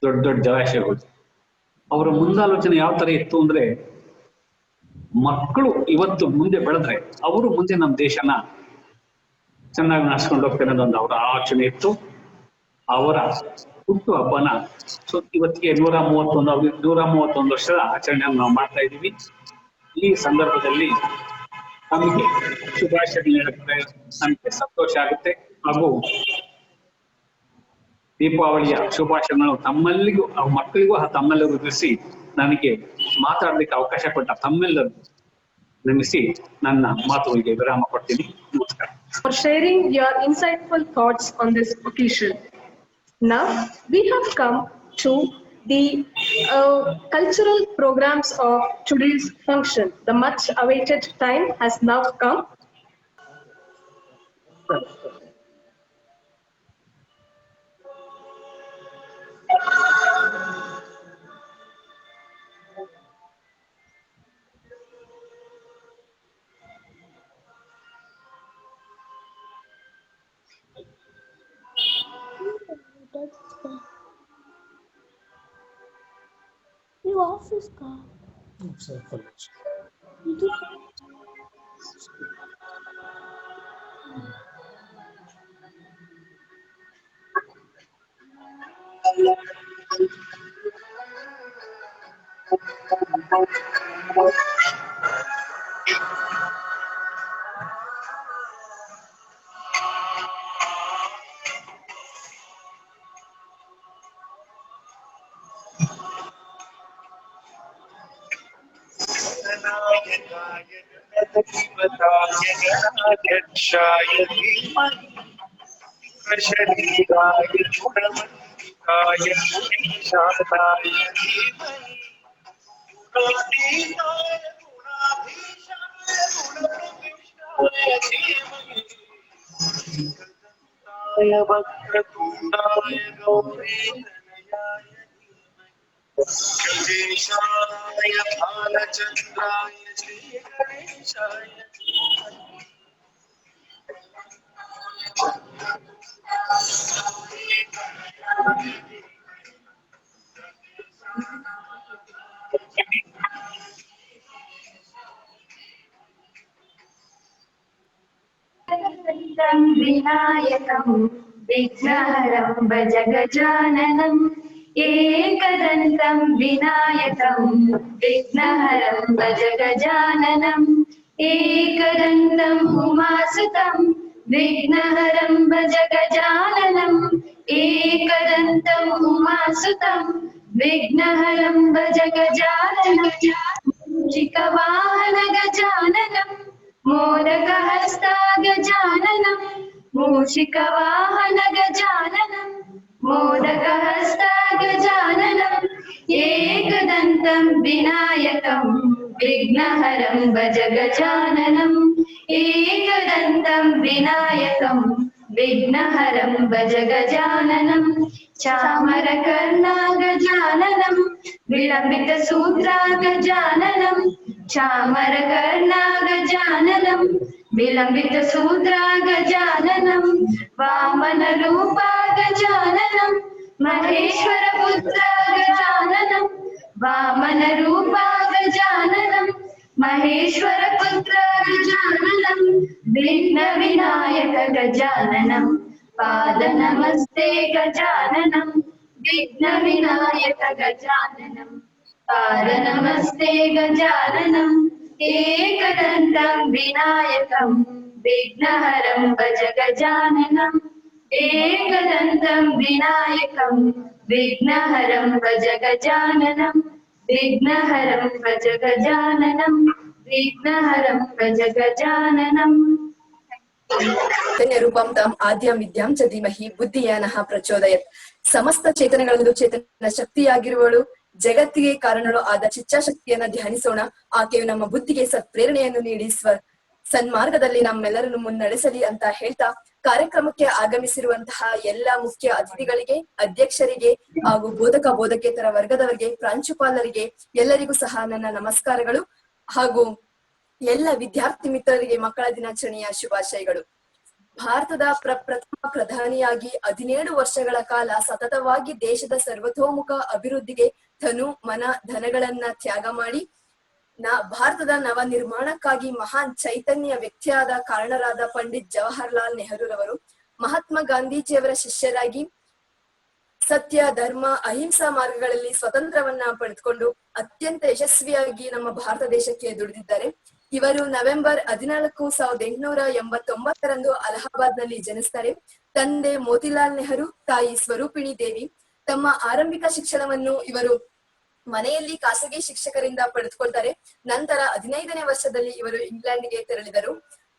ದೊಡ್ಡ ದೊಡ್ಡ ಜಲಾಶಯಗಳು. ಅವರ ಮುಂದಾಲೋಚನೆ ಯಾವ ತರ ಇತ್ತು ಅಂದ್ರೆ, ಮಕ್ಕಳು ಇವತ್ತು ಮುಂದೆ ಬೆಳೆದ್ರೆ ಅವರು ಮುಂದೆ ನಮ್ಮ ದೇಶನ ಚೆನ್ನಾಗಿ ನಡೆಸ್ಕೊಂಡು ಹೋಗ್ತೇನೆ ಅನ್ನೋದು ಅವರ ಆಲೋಚನೆ ಇತ್ತು. ಅವರ ಹುಟ್ಟು ಹಬ್ಬನ ಇವತ್ತಿಗೆ 131 ವರ್ಷದ ಆಚರಣೆಯನ್ನು ನಾವು ಮಾಡ್ತಾ ಇದ್ದೀವಿ. ಈ ಸಂದರ್ಭದಲ್ಲಿ ನಮಗೆ ಶುಭಾಶಯಗಳು ಹೇಳಕ್ಕೆ ನಮಗೆ ಸಂತೋಷ ಆಗುತ್ತೆ. ಹಾಗೂ ದೀಪಾವಳಿಯ ಶುಭಾಶಯಗಳು ತಮ್ಮಲ್ಲಿಗೂ ಮಕ್ಕಳಿಗೂ ತಮ್ಮೆಲ್ಲರಿಗೂ ತಿಳಿಸಿ ನನಗೆ ಮಾತಾಡಲಿಕ್ಕೆ ಅವಕಾಶ ಕೊಟ್ಟ ತಮ್ಮೆಲ್ಲರೂ ನಮಿಸಿ ನನ್ನ ಮಾತುಗಳಿಗೆ ವಿರಾಮ ಕೊಡ್ತೀನಿ. ನಮಸ್ಕಾರ. For sharing your insightful thoughts on this occasion. Now we have come to the cultural programs of today's function. The much awaited time has now come. You office का गणाध्यक्षाय धीमहि शरीराय गुणवन्तिकाय गुणशालाय धीमहि गुणातीताय गुणाधीशाय गुणप्रविष्टाय धीमहि गजाननाय वक्रतुण्डाय गौरीतनयाय गणेशाय भालचन्द्राय श्री गणेशाय विनायकं विघ्नहरं भज गजाननं एकदन्तं विनायकं विघ्नहरं भज गजाननं एकदन्तम् उमासुतं विघ्नहरं भज गजाननं एकदन्तम् उमासुतं विघ्नहरं भज गजाननं मूषिकवाहन गजाननं मोदकहस्ता गजाननं मूषिकवाहन गजाननं मोदकहस्ता गजाननं एकदन्तं विनायकं विघ्नहरं भज गजाननं एकदन्तं विनायकं विघ्नहरं भज गजाननं चामरकर्णा गजाननं विलम्बितसूत्रा गजाननं चामरकर्णा गजाननं विलम्बितसूत्रा गजाननं वामनरूपा गजाननं महेश्वरपुत्रा गजाननं वामनरूपा गजाननं महेश्वरपुत्रा गजाननं विघ्नविनायक गजाननं पादनमस्ते गजाननं विघ्नविनायक गजाननं पादनमस्ते गजाननं एकदन्तं विनायकं विघ्नहरं भज गजाननं एकदन्तं विनायकं विघ्नहरं भज गजाननं विघ्नहरं भज गजाननं विघ्नहरं भज गजाननं ರೂಪಂ ತಾಂ ಆದ್ಯಂ ವಿದ್ಯಾಂ ಚ ಧೀಮಹಿ ಬುದ್ಧಿಯಾನಃ ಪ್ರಚೋದಯತ್. ಸಮಸ್ತ ಚೇತನಗಳಲ್ಲೂ ಚೇತನ ಶಕ್ತಿಯಾಗಿರುವಳು, ಜಗತ್ತಿಗೆ ಕಾರಣಳು ಆದ ಚಿಚ್ಚಾಶಕ್ತಿಯನ್ನ ಧ್ಯಾನಿಸೋಣ. ಆಕೆಯು ನಮ್ಮ ಬುದ್ಧಿಗೆ ಸತ್ಪ್ರೇರಣೆಯನ್ನು ನೀಡಿ ಸನ್ಮಾರ್ಗದಲ್ಲಿ ನಮ್ಮೆಲ್ಲರನ್ನು ಮುನ್ನಡೆಸಲಿ ಅಂತ ಹೇಳ್ತಾ, ಕಾರ್ಯಕ್ರಮಕ್ಕೆ ಆಗಮಿಸಿರುವಂತಹ ಎಲ್ಲಾ ಮುಖ್ಯ ಅತಿಥಿಗಳಿಗೆ, ಅಧ್ಯಕ್ಷರಿಗೆ ಹಾಗೂ ಬೋಧಕೇತರ ವರ್ಗದವರಿಗೆ, ಪ್ರಾಂಶುಪಾಲರಿಗೆ ಎಲ್ಲರಿಗೂ ಸಹ ನನ್ನ ನಮಸ್ಕಾರಗಳು. ಹಾಗೂ ಎಲ್ಲ ವಿದ್ಯಾರ್ಥಿ ಮಿತ್ರರಿಗೆ ಮಕ್ಕಳ ದಿನಾಚರಣೆಯ ಶುಭಾಶಯಗಳು. ಭಾರತದ ಪ್ರಥಮ ಪ್ರಧಾನಿಯಾಗಿ 17 ವರ್ಷಗಳ ಕಾಲ ಸತತವಾಗಿ ದೇಶದ ಸರ್ವತೋಮುಖ ಅಭಿವೃದ್ಧಿಗೆ ತನು ಮನ ಧನಗಳನ್ನ ತ್ಯಾಗ ಮಾಡಿ ಭಾರತದ ನವ ನಿರ್ಮಾಣಕ್ಕಾಗಿ ಮಹಾನ್ ಚೈತನ್ಯ ವ್ಯಕ್ತಿಯಾದ ಕಾರಣರಾದ ಪಂಡಿತ್ ಜವಾಹರ್ಲಾಲ್ ನೆಹರೂರವರು ಮಹಾತ್ಮ ಗಾಂಧೀಜಿಯವರ ಶಿಷ್ಯರಾಗಿ ಸತ್ಯ, ಧರ್ಮ, ಅಹಿಂಸಾ ಮಾರ್ಗಗಳಲ್ಲಿ ಸ್ವತಂತ್ರವನ್ನ ಪಡೆದುಕೊಂಡು ಅತ್ಯಂತ ಯಶಸ್ವಿಯಾಗಿ ನಮ್ಮ ಭಾರತ ದೇಶಕ್ಕೆ ದುಡಿದಿದ್ದಾರೆ. ಇವರು ನವೆಂಬರ್ 14, 1889 ಅಲಹಾಬಾದ್ನಲ್ಲಿ ಜನಿಸ್ತಾರೆ. ತಂದೆ ಮೋತಿಲಾಲ್ ನೆಹರು, ತಾಯಿ ಸ್ವರೂಪಿಣಿ ದೇವಿ. ತಮ್ಮ ಆರಂಭಿಕ ಶಿಕ್ಷಣವನ್ನು ಇವರು ಮನೆಯಲ್ಲಿ ಖಾಸಗಿ ಶಿಕ್ಷಕರಿಂದ ಪಡೆದುಕೊಳ್ತಾರೆ. ನಂತರ 15ನೇ ವರ್ಷದಲ್ಲಿ ಇವರು ಇಂಗ್ಲೆಂಡ್ಗೆ ತೆರಳಿದರು.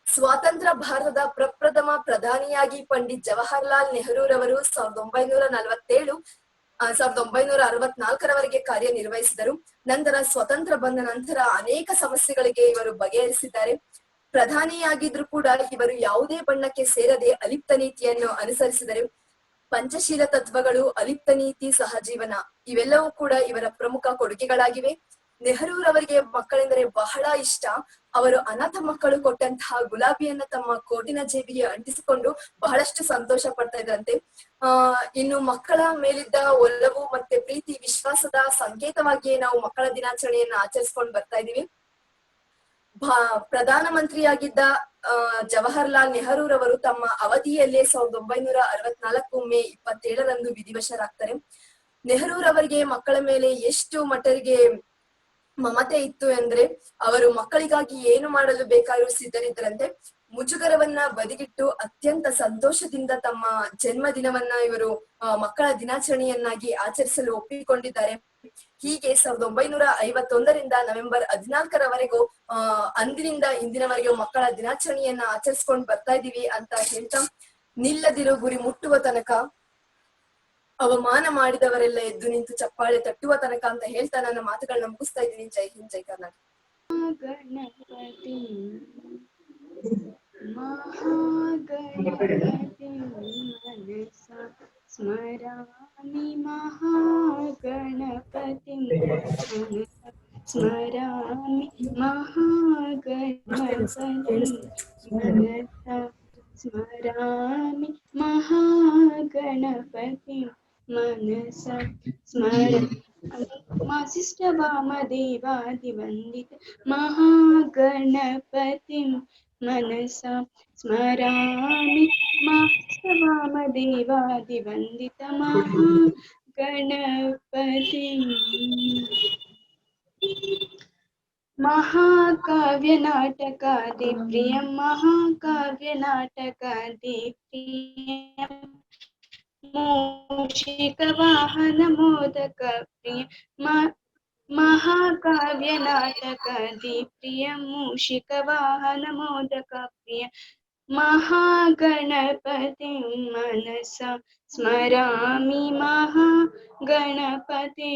ಸ್ವಾತಂತ್ರ್ಯ ಭಾರತದ ಪ್ರಪ್ರಥಮ ಪ್ರಧಾನಿಯಾಗಿ ಪಂಡಿತ್ ಜವಾಹರ್ಲಾಲ್ ನೆಹರೂರವರು 1964ರವರೆಗೆ ಕಾರ್ಯನಿರ್ವಹಿಸಿದರು. ನಂತರ ಸ್ವತಂತ್ರ ಬಂದ ನಂತರ ಅನೇಕ ಸಮಸ್ಯೆಗಳಿಗೆ ಇವರು ಬಗೆಹರಿಸಿದ್ದಾರೆ. ಪ್ರಧಾನಿಯಾಗಿದ್ರು ಕೂಡ ಇವರು ಯಾವುದೇ ಬಣ್ಣಕ್ಕೆ ಸೇರದೆ ಅಲಿಪ್ತ ನೀತಿಯನ್ನು ಅನುಸರಿಸಿದರು. ಪಂಚಶೀಲ ತತ್ವಗಳು, ಅಲಿಪ್ತ ನೀತಿ, ಸಹಜೀವನ ಇವೆಲ್ಲವೂ ಕೂಡ ಇವರ ಪ್ರಮುಖ ಕೊಡುಗೆಗಳಾಗಿವೆ. ನೆಹರೂರವರಿಗೆ ಮಕ್ಕಳೆಂದರೆ ಬಹಳ ಇಷ್ಟ. ಅವರು ಅನಾಥ ಮಕ್ಕಳು ಕೊಟ್ಟಂತಹ ಗುಲಾಬಿಯನ್ನ ತಮ್ಮ ಕೋಟಿನ ಜೇಬಿಗೆ ಅಂಟಿಸಿಕೊಂಡು ಬಹಳಷ್ಟು ಸಂತೋಷ ಪಡ್ತಾ ಇದ್ರಂತೆ. ಇನ್ನು ಮಕ್ಕಳ ಮೇಲಿದ್ದ ಒಲವು ಮತ್ತೆ ಪ್ರೀತಿ ವಿಶ್ವಾಸದ ಸಂಕೇತವಾಗಿಯೇ ನಾವು ಮಕ್ಕಳ ದಿನಾಚರಣೆಯನ್ನ ಆಚರಿಸ್ಕೊಂಡು ಬರ್ತಾ ಇದೀವಿ. ಪ್ರಧಾನ ಮಂತ್ರಿಯಾಗಿದ್ದ ಜವಾಹರ್ಲಾಲ್ ನೆಹರೂರವರು ತಮ್ಮ ಅವಧಿಯಲ್ಲೇ 1964 ಮೇ 27 ವಿಧಿವಶರಾಗ್ತಾರೆ. ನೆಹರೂರವರಿಗೆ ಮಕ್ಕಳ ಮೇಲೆ ಎಷ್ಟು ಮಟ್ಟಿಗೆ ಮಮತೆ ಇತ್ತು ಅಂದ್ರೆ ಅವರು ಮಕ್ಕಳಿಗಾಗಿ ಏನು ಮಾಡಲು ಬೇಕಾದರೂ ಸಿದ್ಧರಿದ್ದರಂತೆ. ಮುಜುಗರವನ್ನ ಬದಿಗಿಟ್ಟು ಅತ್ಯಂತ ಸಂತೋಷದಿಂದ ತಮ್ಮ ಜನ್ಮ ದಿನವನ್ನ ಇವರು ಮಕ್ಕಳ ದಿನಾಚರಣೆಯನ್ನಾಗಿ ಆಚರಿಸಲು ಒಪ್ಪಿಕೊಂಡಿದ್ದಾರೆ. ಹೀಗೆ 1951 ನವೆಂಬರ್ 14 ಅಂದಿನಿಂದ ಇಂದಿನವರೆಗೂ ಮಕ್ಕಳ ದಿನಾಚರಣೆಯನ್ನ ಆಚರಿಸ್ಕೊಂಡು ಬರ್ತಾ ಇದೀವಿ ಅಂತ ಹೇಳ್ತಾ, ನಿಲ್ಲದಿರೋ ಗುರಿ ಮುಟ್ಟುವ ತನಕ, ಅವಮಾನ ಮಾಡಿದವರೆಲ್ಲ ಎದ್ದು ನಿಂತು ಚಪ್ಪಾಳೆ ತಟ್ಟುವ ತನಕ ಅಂತ ಹೇಳ್ತಾ ನನ್ನ ಮಾತುಗಳನ್ನ ಮುಗಿಸ್ತಾ ಇದ್ದೀನಿ. ಜೈ ಹಿಂದ್, ಜೈ ಕರ್ನಾಟಕ. ಗಣಪತಿ ಮಹಾಗಣಪತಿ ಮನಸ ಸ್ಮರಾಮಿ, ಮಹಾಗಣಪತಿ ಸ್ಮರಾಮಿ, ಮಹಾಗಣಪತಿ ಮನಸ ಸ್ಮರಾಮಿ, ಮಹಾಗಣಪತಿ ಮನಸ ಸ್ಮರಾಮಿ. ವಾಸಿಷ್ಠ ವಾಮದೇವಾದಿವಂದಿತ ಮಹಾಗಣಪತಿ ಮನಸ ಸ್ಮರಾಮಿ, ವಾಸಿಷ್ಠ ವಾಮದೇವಾದಿವಂದಿತ ಮಹಾಗಣಪತಿ. ಮಹಾಕಾವ್ಯ ನಾಟಕಾದಿ ಪ್ರಿಯಂ, ಮಹಾಕಾವ್ಯ ನಾಟಕಾದಿ ಪ್ರಿಯಂ, ಮೂಷಿಕ ವಾಹನ ಮೋದಕ ಪ್ರಿಯ, ಮಹಾಕಾವ್ಯ ನಾಟಕಾದಿ ಪ್ರಿಯ, ಮೂಷಿಕ ವಾಹನ ಮೋದಕ ಪ್ರಿಯ, ಮಹಾಗಣಪತಿ ಮನಸ ಸ್ಮರಾಮಿ, ಮಹಾಗಣಪತಿ.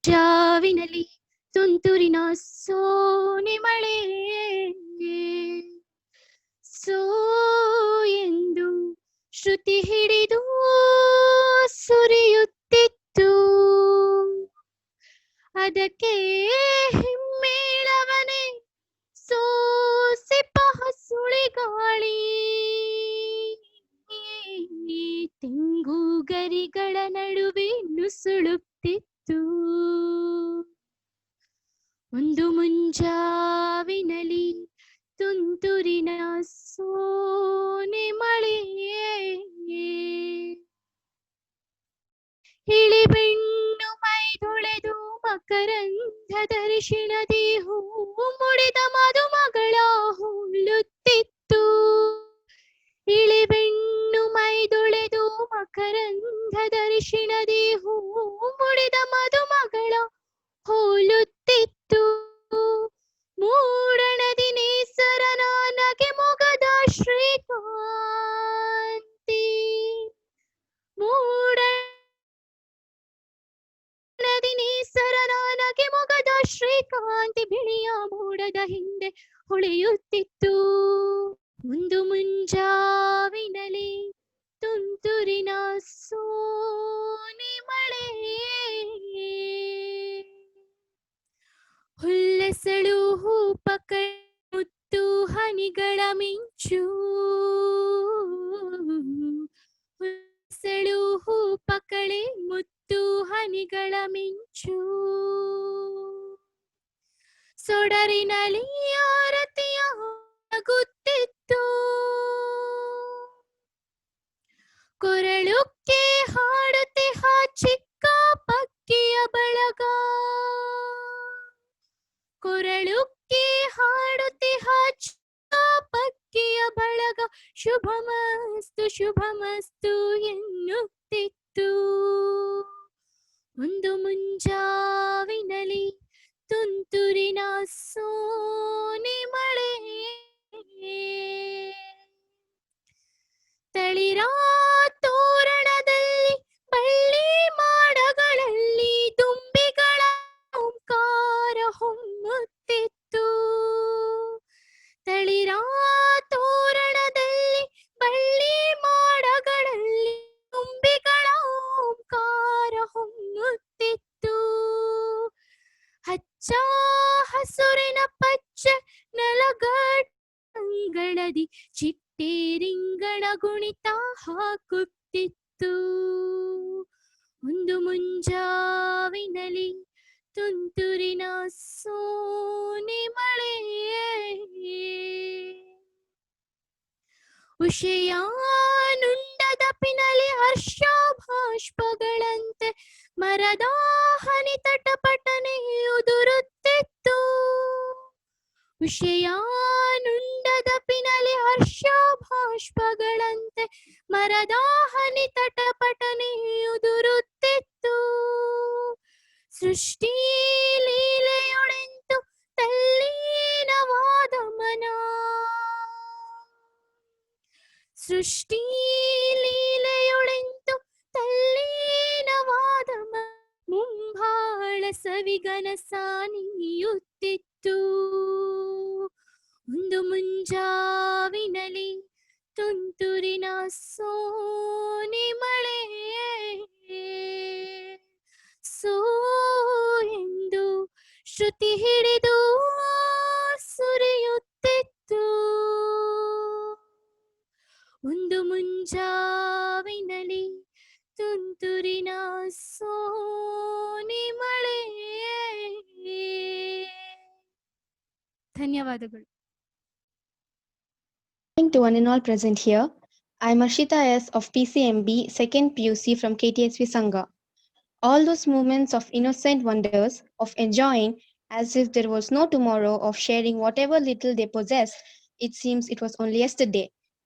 ಜಾವಿನಲ್ಲಿ ತುಂತುರಿನ ಸೋನೆ ಮಳೆ ಸೋ ಎಂದು ಶ್ರುತಿ ಹಿಡಿದು ಸುರಿಯುತ್ತಿತ್ತು. ಅದಕ್ಕೆ ಹಿಮ್ಮೇಳವನೇ ಸೋಸಿಪ ಹಸುಳಿ ಗಾಳಿ ತೆಂಗು ಗರಿಗಳ ನಡುವೆ ನುಸುಳುತ್ತಿತ್ತು. ಒಂದು ಮುಂಜಾವಿನಲ್ಲಿ ತುಂತುರಿನ ಸೋನೆ ಮಳೆ ಇಳಿಬೆಣ್ಣು ಮೈದೊಳೆದು ಮಕರಂಧ ದರ್ಶನದಿ ಹೂ ಮುಡಿದ ಮದುಮಗಳ ಅರಿಶಿಣದಿ ಹೂ ಮುಡಿದ ಮದುಮಗಳ ಹೋಲುತ್ತಿತ್ತು. ಮೂಡಣದಿ ನೇಸರನ ನಗೆ ಮೊಗದ ಶ್ರೀಕಾಂತಿ. ಮೂಡಣದಿ ನೇಸರನ ನಗೆ ಮೊಗದ ಶ್ರೀಕಾಂತಿ ಬಿಳಿಯ ಮೋಡದ ಹಿಂದೆ ಹೊಳೆಯುತ್ತಿತ್ತು. ಒಂದು ಮುಂಜಾವಿನಲಿ ತುಂತುರಿನ ಸೋನೆ ಮಳೆ. ಹುಲ್ಲೆಸಳು ಹೂಪಕ ಮುತ್ತು ಹನಿಗಳ ಮಿಂಚು. ಹುಲ್ಲೆಸಳು ಹೂಪಕಳೆ ಮುತ್ತು ಹನಿಗಳ ಮಿಂಚು. ಸೊಡರಿನಲ್ಲಿ ಆರತಿಯ ಆಗುತ್ತಿತ್ತು. ಕೊರಳುಕ್ಕೆ ಹಾಡುತ್ತಿಹ ಚಿಕ್ಕ ಪಕ್ಕಿಯ ಬಳಗ. ಕೊರಳುಕ್ಕೆ ಹಾಡುತ್ತಿಹ ಚಿಕ್ಕ ಪಕ್ಕಿಯ ಬಳಗ. ಶುಭಮಸ್ತು ಶುಭಮಸ್ತು ಎನ್ನುತ್ತಿತ್ತು. ಒಂದು ಮುಂಜಾವಿನಲಿ ತುಂತುರಿನ ಸೋನೆ ಮಳೆ. ತಳಿರ ತೋರಣದಲ್ಲಿ ಬಳ್ಳಿ ಮಾಡಗಳಲ್ಲಿ ದುಂಬಿಗಳ ಓಂಕಾರ ಹೊಮ್ಮುತ್ತಿತ್ತು. ತಳಿರ ತೋರಣದಲ್ಲಿ ಬಳ್ಳಿ ಮಾಡಗಳಲ್ಲಿ ದುಂಬಿಗಳ ಓಂಕಾರ ಹೊಮ್ಮುತ್ತಿತ್ತು. ಹಚ್ಚ ಹಸುರಿನ ಪಚ್ಚೆ ನೆಲಗಡಂಗಳದಿ ಚಿಟ್ಟೆ ರಿಂಗಣ ಗುಣಿತ ಹಾಕುತ್ತಿತ್ತು. ಒಂದು ಮುಂಜಾವಿನಲಿ ತುಂತುರಿನ ಸೋನೆ ಮಳೆ. ಉಷೆಯ ನುಂಡದ ಪಿನಲಿ ಹರ್ಷ ಭಾಷ್ಪಗಳಂತೆ ಮರದ ಹನಿ ತಟಪಟನೆ ಉದುರುತ್ತಿತ್ತು. ಉಷೆಯ ನುಂಡದ ಪಿನಲಿ ಹರ್ಷ ಭಾಷ್ಪಗಳಂತೆ ಮರದ ಹನಿ ತಟಪಟನೆ ಉದುರುತ್ತಿತ್ತು. ಸೃಷ್ಟಿ ಲೀಲೆಯೊಡೆಂತು ತಲ್ಲೀನವಾದ ಮನ. ಸೃಷ್ಟಿ ಲೀಲೆಯೊಡೆಂತು ತಲ್ಲೀನವಾದ ಮುಂಬಾಳ ಸವಿಗನಸ ನೀಯುತ್ತಿತ್ತು. ಒಂದು ಮುಂಜಾವಿನಲಿ ತುಂತುರಿನ ಸೋನೆ ಮಳೆ. ಸೋ ಎಂದು ಶ್ರುತಿ ಹಿಡಿದು ಸುರಿಯುತ್ತಿತ್ತು. ಒಂದು ಮುಂಜಾವಿನಲಿ ತುಂತುರಿನ ಸೋನೆ ಮಳೆ. ಧನ್ಯವಾದಗಳು. Good evening to one and all present here. I am Arshita S. of PCMB 2nd PUC from KTSV Sangha. All those moments of innocent wonders, of enjoying as if there was no tomorrow, of sharing whatever little they possessed, it seems it was only yesterday.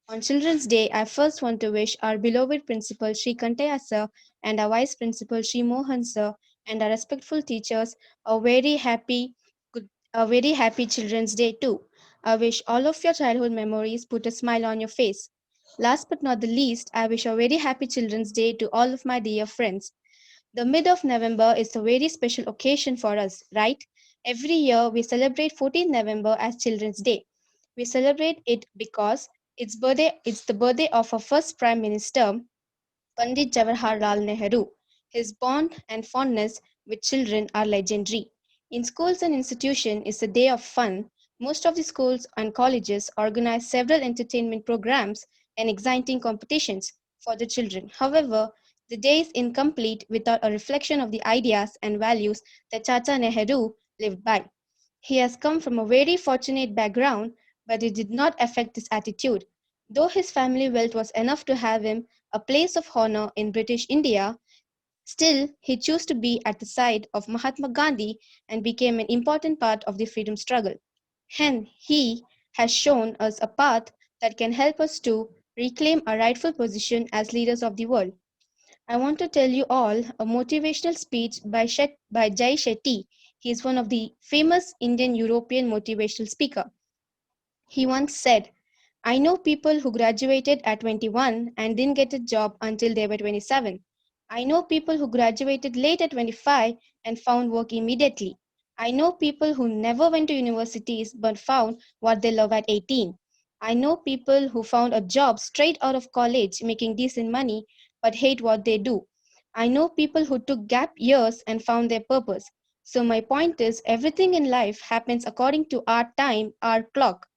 On Children's Day, I first want to wish our beloved Principal Sri Kantaya Sir and our Vice Principal Sri Mohan Sir and our respectful teachers a very happy Children's Day too. I wish all of your childhood memories put a smile on your face. Last but not the least, I wish a very happy Children's Day to all of my dear friends. The mid of November is a very special occasion for us, right? Every year we celebrate 14th November as Children's Day. We celebrate it because it's the birthday of our first Prime Minister, Pandit Jawaharlal Nehru. His bond and fondness with children are legendary. In schools and institutions, it's a day of fun. Most of the schools and colleges organize several entertainment programs and exciting competitions for the children. However, the day is incomplete without a reflection of the ideas and values that Chacha Nehru lived by. He has come from a very fortunate background, but it did not affect his attitude. Though his family wealth was enough to have him a place of honor in British India, still he chose to be at the side of Mahatma Gandhi and became an important part of the freedom struggle. Hence, he has shown us a path that can help us to reclaim our rightful position as leaders of the world. I want to tell you all a motivational speech by Jai Shetty. He is one of the famous Indian European motivational speaker. He once said, I know people who graduated at 21 and didn't get a job until they were 27. I know people who graduated late at 25 and found work immediately. I know people who never went to universities but found what they love at 18. I know people who found a job straight out of college making decent money but hate what they do. I know people who took gap years and found their purpose. So my point is everything in life happens according to our time, our clock.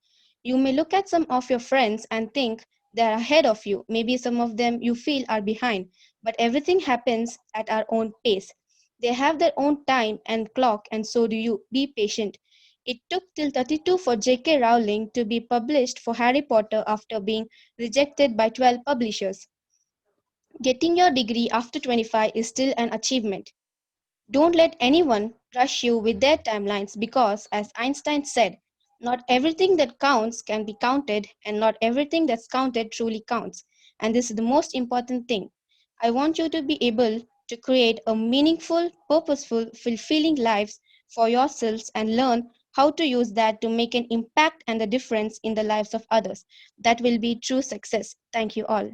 You may look at some of your friends and think they're ahead of you. Maybe some of them you feel are behind, but everything happens at our own pace. They have their own time and clock, and so do you. Be patient. It took till 32 for J.K. Rowling to be published for Harry Potter after being rejected by 12 publishers. Getting your degree after 25 is still an achievement. Don't let anyone rush you with their timelines because, as Einstein said, not everything that counts can be counted, and not everything that's counted truly counts. And this is the most important thing. I want you to be able to create a meaningful, purposeful, fulfilling lives for yourselves and learn how to use that to make an impact and a difference in the lives of others. That will be true success. Thank you all.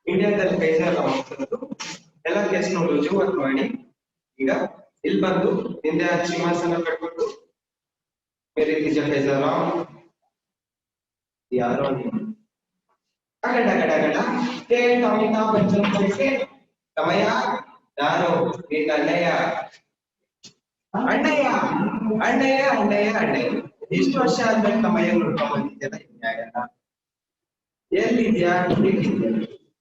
ಇಂಡಿಯಾದಲ್ಲಿ ಪೈಸಾ ಎಲ್ಲ ಹೋಗ್ತಿರೋದು ಎಲ್ಲ ಕೇಸ್ನು ರುಜುವಾತ್ ಮಾಡಿ ಈಗ ಇಲ್ಲಿ ಬಂದು ಹಿಂದೆ ಸಿಂಹಾಸನ ಕಟ್ಬಿಟ್ಟು ಮೇರೆ ಕಿಜ ಪೈಸಾ ಯಾರೋ ಅಗಡ ಅಗಡ ಅಗಡ ಅಮಿತಾಬ್ ಬಚ್ಚನ್ ಕಳಿಸಿ ತಮಯ್ಯ ಯಾರು ನಿನ್ನ ಅಣ್ಣಯ್ಯ ಅಣ್ಣಯ್ಯ ಅಣ್ಣಯ್ಯ ಅಣ್ಣಯ್ಯ ಅಣ್ಣಯ್ಯ ಇಷ್ಟು ವರ್ಷ ಆದ್ಮೇಲೆ ತಮ್ಮಯ್ಯ ನೋಡ್ಕೊಂಡ್ ಬಂದಿದ್ದೆಲ್ಲ ಎಲ್ಲಿದ್ಯಾ ಹೇಗಿದ್ಯಾ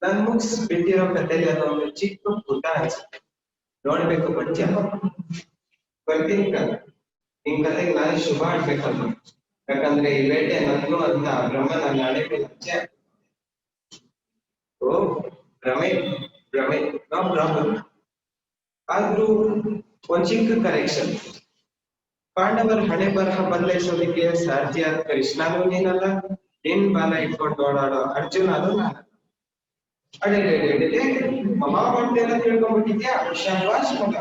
ನನ್ ಮುಗ್ಸ್ ಬಿಟ್ಟಿರೋ ಕಥೆಯಲ್ಲಿ ಅದೊಂದು ಚಿಕ್ಕ ಪುಟ ಅನ್ಸುತ್ತೆ ನೋಡ್ಬೇಕು ಬಚ್ಚ ಬರ್ತೀನಿ ನಿನ್ ಕತೆಗೆ ನಾನು ಶುಭ ಆಡ್ಬೇಕಲ್ಲ ಯಾಕಂದ್ರೆ ಈ ಬೇಟೆ ನನ್ನು ಅಂತ ಬ್ರಹ್ಮ ನನ್ನ ಹಣೆ ಮೇಲೆ ಲಜ್ಜೆ ಓ ಭ್ರಮೆ ಭ್ರಮೆ ನೋ ಪ್ರಾಬ್ಲಮ್ ಆದ್ರೂ ಒಂದ್ ಚಿಕ್ಕ ಕರೆಕ್ಷನ್ ಪಾಂಡವರ ಹಣೆ ಬರಹ ಬದಲಾಯಿಸೋದಕ್ಕೆ ಸಾಧ್ಯ ಕೃಷ್ಣನೂ ನೀನಲ್ಲ ನಿನ್ ಬಾಲ ಇಟ್ಕೊಂಡು ಓಡಾಡೋ ಅರ್ಜುನ ಅದು ನಾನು ಅಡೆ ಮಮಾ ಬಂಟೆಲ್ಲ ತಿಳ್ಕೊಂಡ್ಬಿಟ್ಟಿದ್ಯಾ ಶಾಬಾಷ್ ಮಗ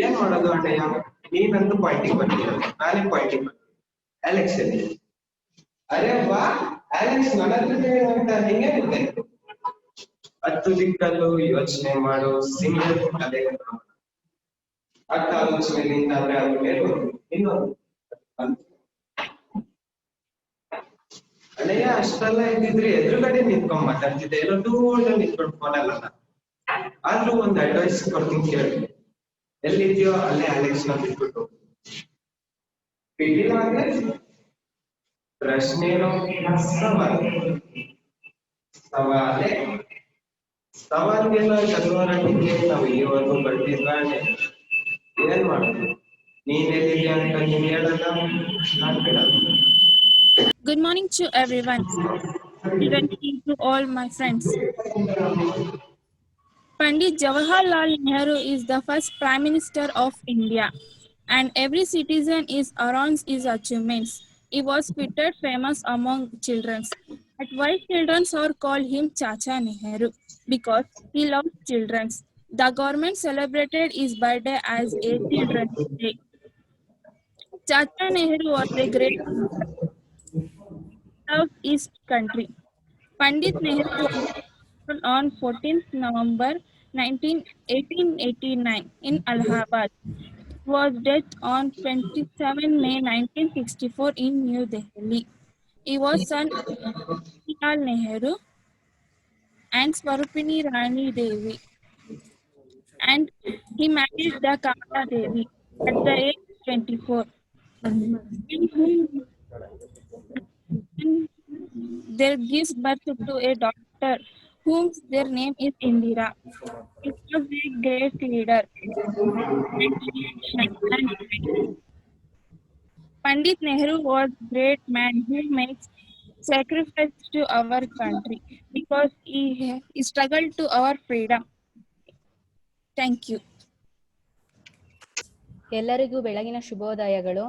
ಏನ್ ಮಾಡೋದು ಅಣ್ಣಯ್ಯ ನೀನಂತೂ ಪಾಯಿಂಟಿಂಗ್ ಬರ್ತೀರ ನಾನೇ ಪಾಯಿಂಟಿಂಗ್ ಬರ್ತೀನಿ ಅಲೆಕ್ಸ್ ಎಲ್ಲಿ ಅರೆ ವಾ ಅಲೆಕ್ಸ್ ನನ್ನ ಅಂತ ನಿಂಗೆ ಗೊತ್ತಾಯ್ತು ಹತ್ತು ದಿಕ್ಕಲ್ಲೂ ಯೋಚನೆ ಮಾಡೋ ಸಿಂಗಲ್ ಕಲೆ ಅರ್ಥ ಆಲೋಚನೆಯಿಂದ ಆದ್ರೆ ಅದ್ರ ಮೇಲೆ ಇನ್ನೊಂದು ಅಣ್ಣಯ್ಯ ಅಷ್ಟೆಲ್ಲ ಇದ್ದಿದ್ರೆ ಎದುರುಗಡೆ ನಿಂತ್ಕೊಂಡ್ ಮಾತಾಡ್ತಿದ್ದೆ ಎಲ್ಲೋ ದೂರ ನಿಂತ್ಕೊಂಡು ಫೋನ್ ಅಲ್ಲ ಆದ್ರೂ ಒಂದ್ ಅಡ್ವೈಸ್ ಕೊಡ್ತೀನಿ ಕೇಳಿ ಎಲ್ಲಿದ್ಯೋ ಅಲ್ಲೇ ಅಲೆಕ್ಸ್ ನ ಬಿಟ್ಬಿಟ್ಟು ಬಿಟ್ಟಿಲ್ಲ ಅಂದ್ರೆ ಪ್ರಶ್ನೆನೋ ಸವಾಲೆ ಸವಾಲ್ಗೆಲ್ಲ ಚದುವರಾಟಿಗೆ ನಾವು ಈವರೆಗೂ ಬರ್ತಿದ್ವಾ ಏನ್ ಮಾಡುದು ನೀನ್ ಎಲ್ಲಿದ್ಯಾ ಅಂತ ನೀನ್ ಹೇಳಲ್ಲ ನಾನ್ ಬಿಡಲ್ಲ. Good morning to everyone. Good evening to all my friends. Pandit Jawaharlal Nehru is the first Prime Minister of India, and every citizen is around his achievements. He was considered famous among children. At why children are called him Chacha Nehru? Because he loves children. The government celebrated his birthday as a Children's Day. Chacha Nehru was a great served his country. Pandit Nehru was born on 14th November 1889 in Allahabad. He was dead on 27 May 1964 in New Delhi. He was son of Jawaharlal Nehru and Swarupini Rani Devi, and he married the Kamala Devi at the age of 24. There gives birth to a daughter whom their name is Indira. He was a great leader and Pandit Nehru was a great man who makes sacrifice to our country because he struggled to our freedom. Thank you. ಎಲ್ಲರಿಗೂ ಬೆಳಗಿನ ಶುಭೋದಯಗಳು.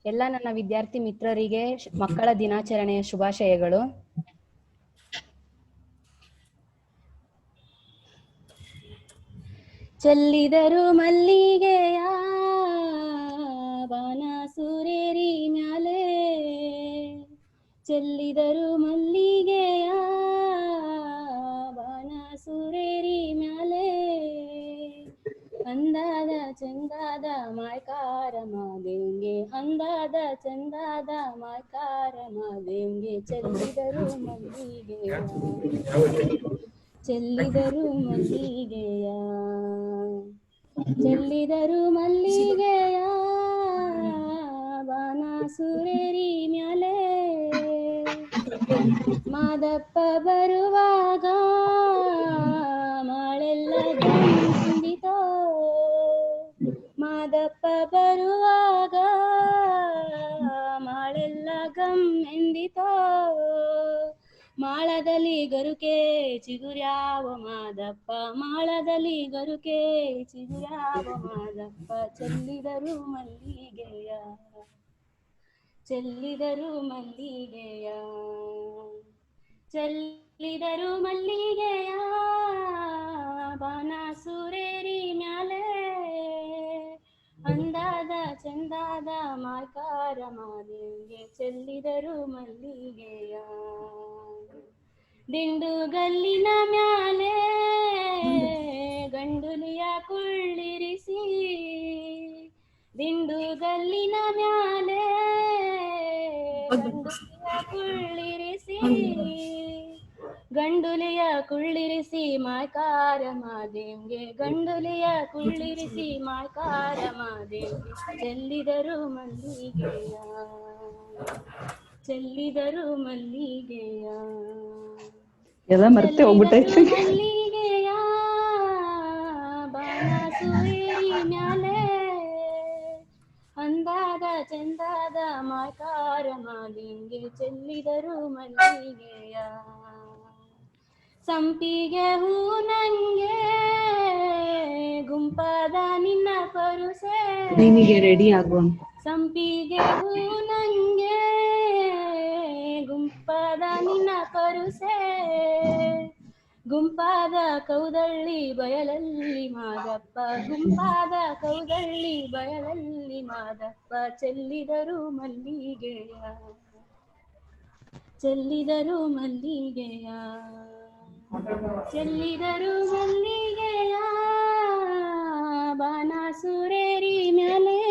ಎಲ್ಲ ನನ್ನ ವಿದ್ಯಾರ್ಥಿ ಮಿತ್ರರಿಗೆ ಮಕ್ಕಳ ದಿನಾಚರಣೆಯ ಶುಭಾಶಯಗಳು. ಚೆಲ್ಲಿದರು ಮಲ್ಲಿಗೆಯ ಬಾನ ಸುರೇರಿ ಮ್ಯಾಲೆ, ಚೆಲ್ಲಿದರು ಮಲ್ಲಿಗೆಯ ಬಾನ ಸುರೇರಿ ಮ್ಯಾಲೆ, ಅಂದಾದ ಚಂದಾದ ಮಾಯ್ಕಾರ ಮಾದೇವ್ಗೆ, ಅಂದಾದ ಚಂದಾದ ಮಾಯ್ಕಾರ ಮಾದೇವ್ಗೆ, ಚೆಲ್ಲಿದರು ಮಲ್ಲಿಗೆಯ ಚೆಲ್ಲಿದರು ಮಲ್ಲಿಗೆಯ, ಚೆಲ್ಲಿದರು ಮಲ್ಲಿಗೆಯ ಬಾನ ಸುರೇರಿ ಮ್ಯಾಲೆ, ಮಾದಪ್ಪ ಬರುವಾಗ ಮಾಳೆಲ್ಲ ಗಂದಿತೋ, ಮಾದಪ್ಪ ಬರುವಾಗ ಮಾಳೆಲ್ಲ ಗಮ್ ಎಂದಿತೋ, ಮಾಳದಲ್ಲಿ ಗರುಕೆ ಚಿಗುರ್ಯಾವ ಮಾದಪ್ಪ, ಮಾಳದಲ್ಲಿ ಗರುಕೆ ಚಿಗುರ್ಯಾವ ಮಾದಪ್ಪ, ಚೆಲ್ಲಿದರು ಮಲ್ಲಿಗೆಯ ಚೆಲ್ಲಿದರು ಮಲ್ಲಿಗೆಯ, ಚೆಲ್ಲಿದರು ಮಲ್ಲಿಗೆಯ ಬಾನ ಸುರೇರಿ ಮ್ಯಾಲೆ, ಅಂದಾದ ಚಂದಾದ ಮಾಯ್ಕಾರ ಮಾದೇವ್ಗೆ, ಚೆಲ್ಲಿದರು ಮಲ್ಲಿಗೆಯ, ದಿಂಡುಗಲ್ಲಿನ ಮ್ಯಾಲೆ ಗಂಡುಲಿಯ ಕುಳ್ಳಿರಿಸಿ, ದಿಂಡುಗಲ್ಲಿನ ಮ್ಯಾಲೆ ಗಂಡುಲಿಯ ಕುಳ್ಳಿರಿಸಿ, ಗಂಡುಲಿಯ ಕುಳ್ಳಿರಿಸಿ ಮಾಯ್ಕಾರ ಮಾದೇವ್ಗೆ, ಗಂಡುಲಿಯ ಕುಳ್ಳಿರಿಸಿ ಮಾಯ್ಕಾರ ಮಾದೇವ್ಗೆ, ಚೆಲ್ಲಿದರು ಮಲ್ಲಿಗೆಯ ಚೆಲ್ಲಿದರು ಮಲ್ಲಿಗೆಯ, ಎಲ್ಲ ಮರ್ತೆ ಹೋಗ್ಬಿಟ್ಟೈತಿ. ಮಲ್ಲಿಗೆಯ ಬಾಣ ಸುರೇರಿ ಮ್ಯಾಲೆ, ಅಂದಾದ ಚಂದಾದ ಮಾಯ್ಕಾರ ಮಾದೇವ್ಗೆ, ಚೆಲ್ಲಿದರು ಮಲ್ಲಿಗೆಯ, ಸಂಪಿಗೆ ಹೂ ನಂಗೆ ಗುಂಪಾದ ನಿನ್ನ ಪರುಸೆ, ನಿನಗೆ ರೆಡಿ ಆಗುವ ಸಂಪಿಗೆ ಹೂ ನಂಗೆ ಗುಂಪಾದ ನಿನ್ನ ಪರುಸೆ, ಗುಂಪಾದ ಕೌದಳ್ಳಿ ಬಯಲಲ್ಲಿ ಮಾದಪ್ಪ, ಗುಂಪಾದ ಕೌದಳ್ಳಿ ಬಯಲಲ್ಲಿ ಮಾದಪ್ಪ, ಚೆಲ್ಲಿದರು ಮಲ್ಲಿಗೆಯ ಚೆಲ್ಲಿದರು ಮಲ್ಲಿಗೆಯ, ಚೆಲ್ಲಿದರು ಮಲ್ಲಿಗೆಯ ಬಾನ ಸುರೇರಿ ಮ್ಯಾಲೆ,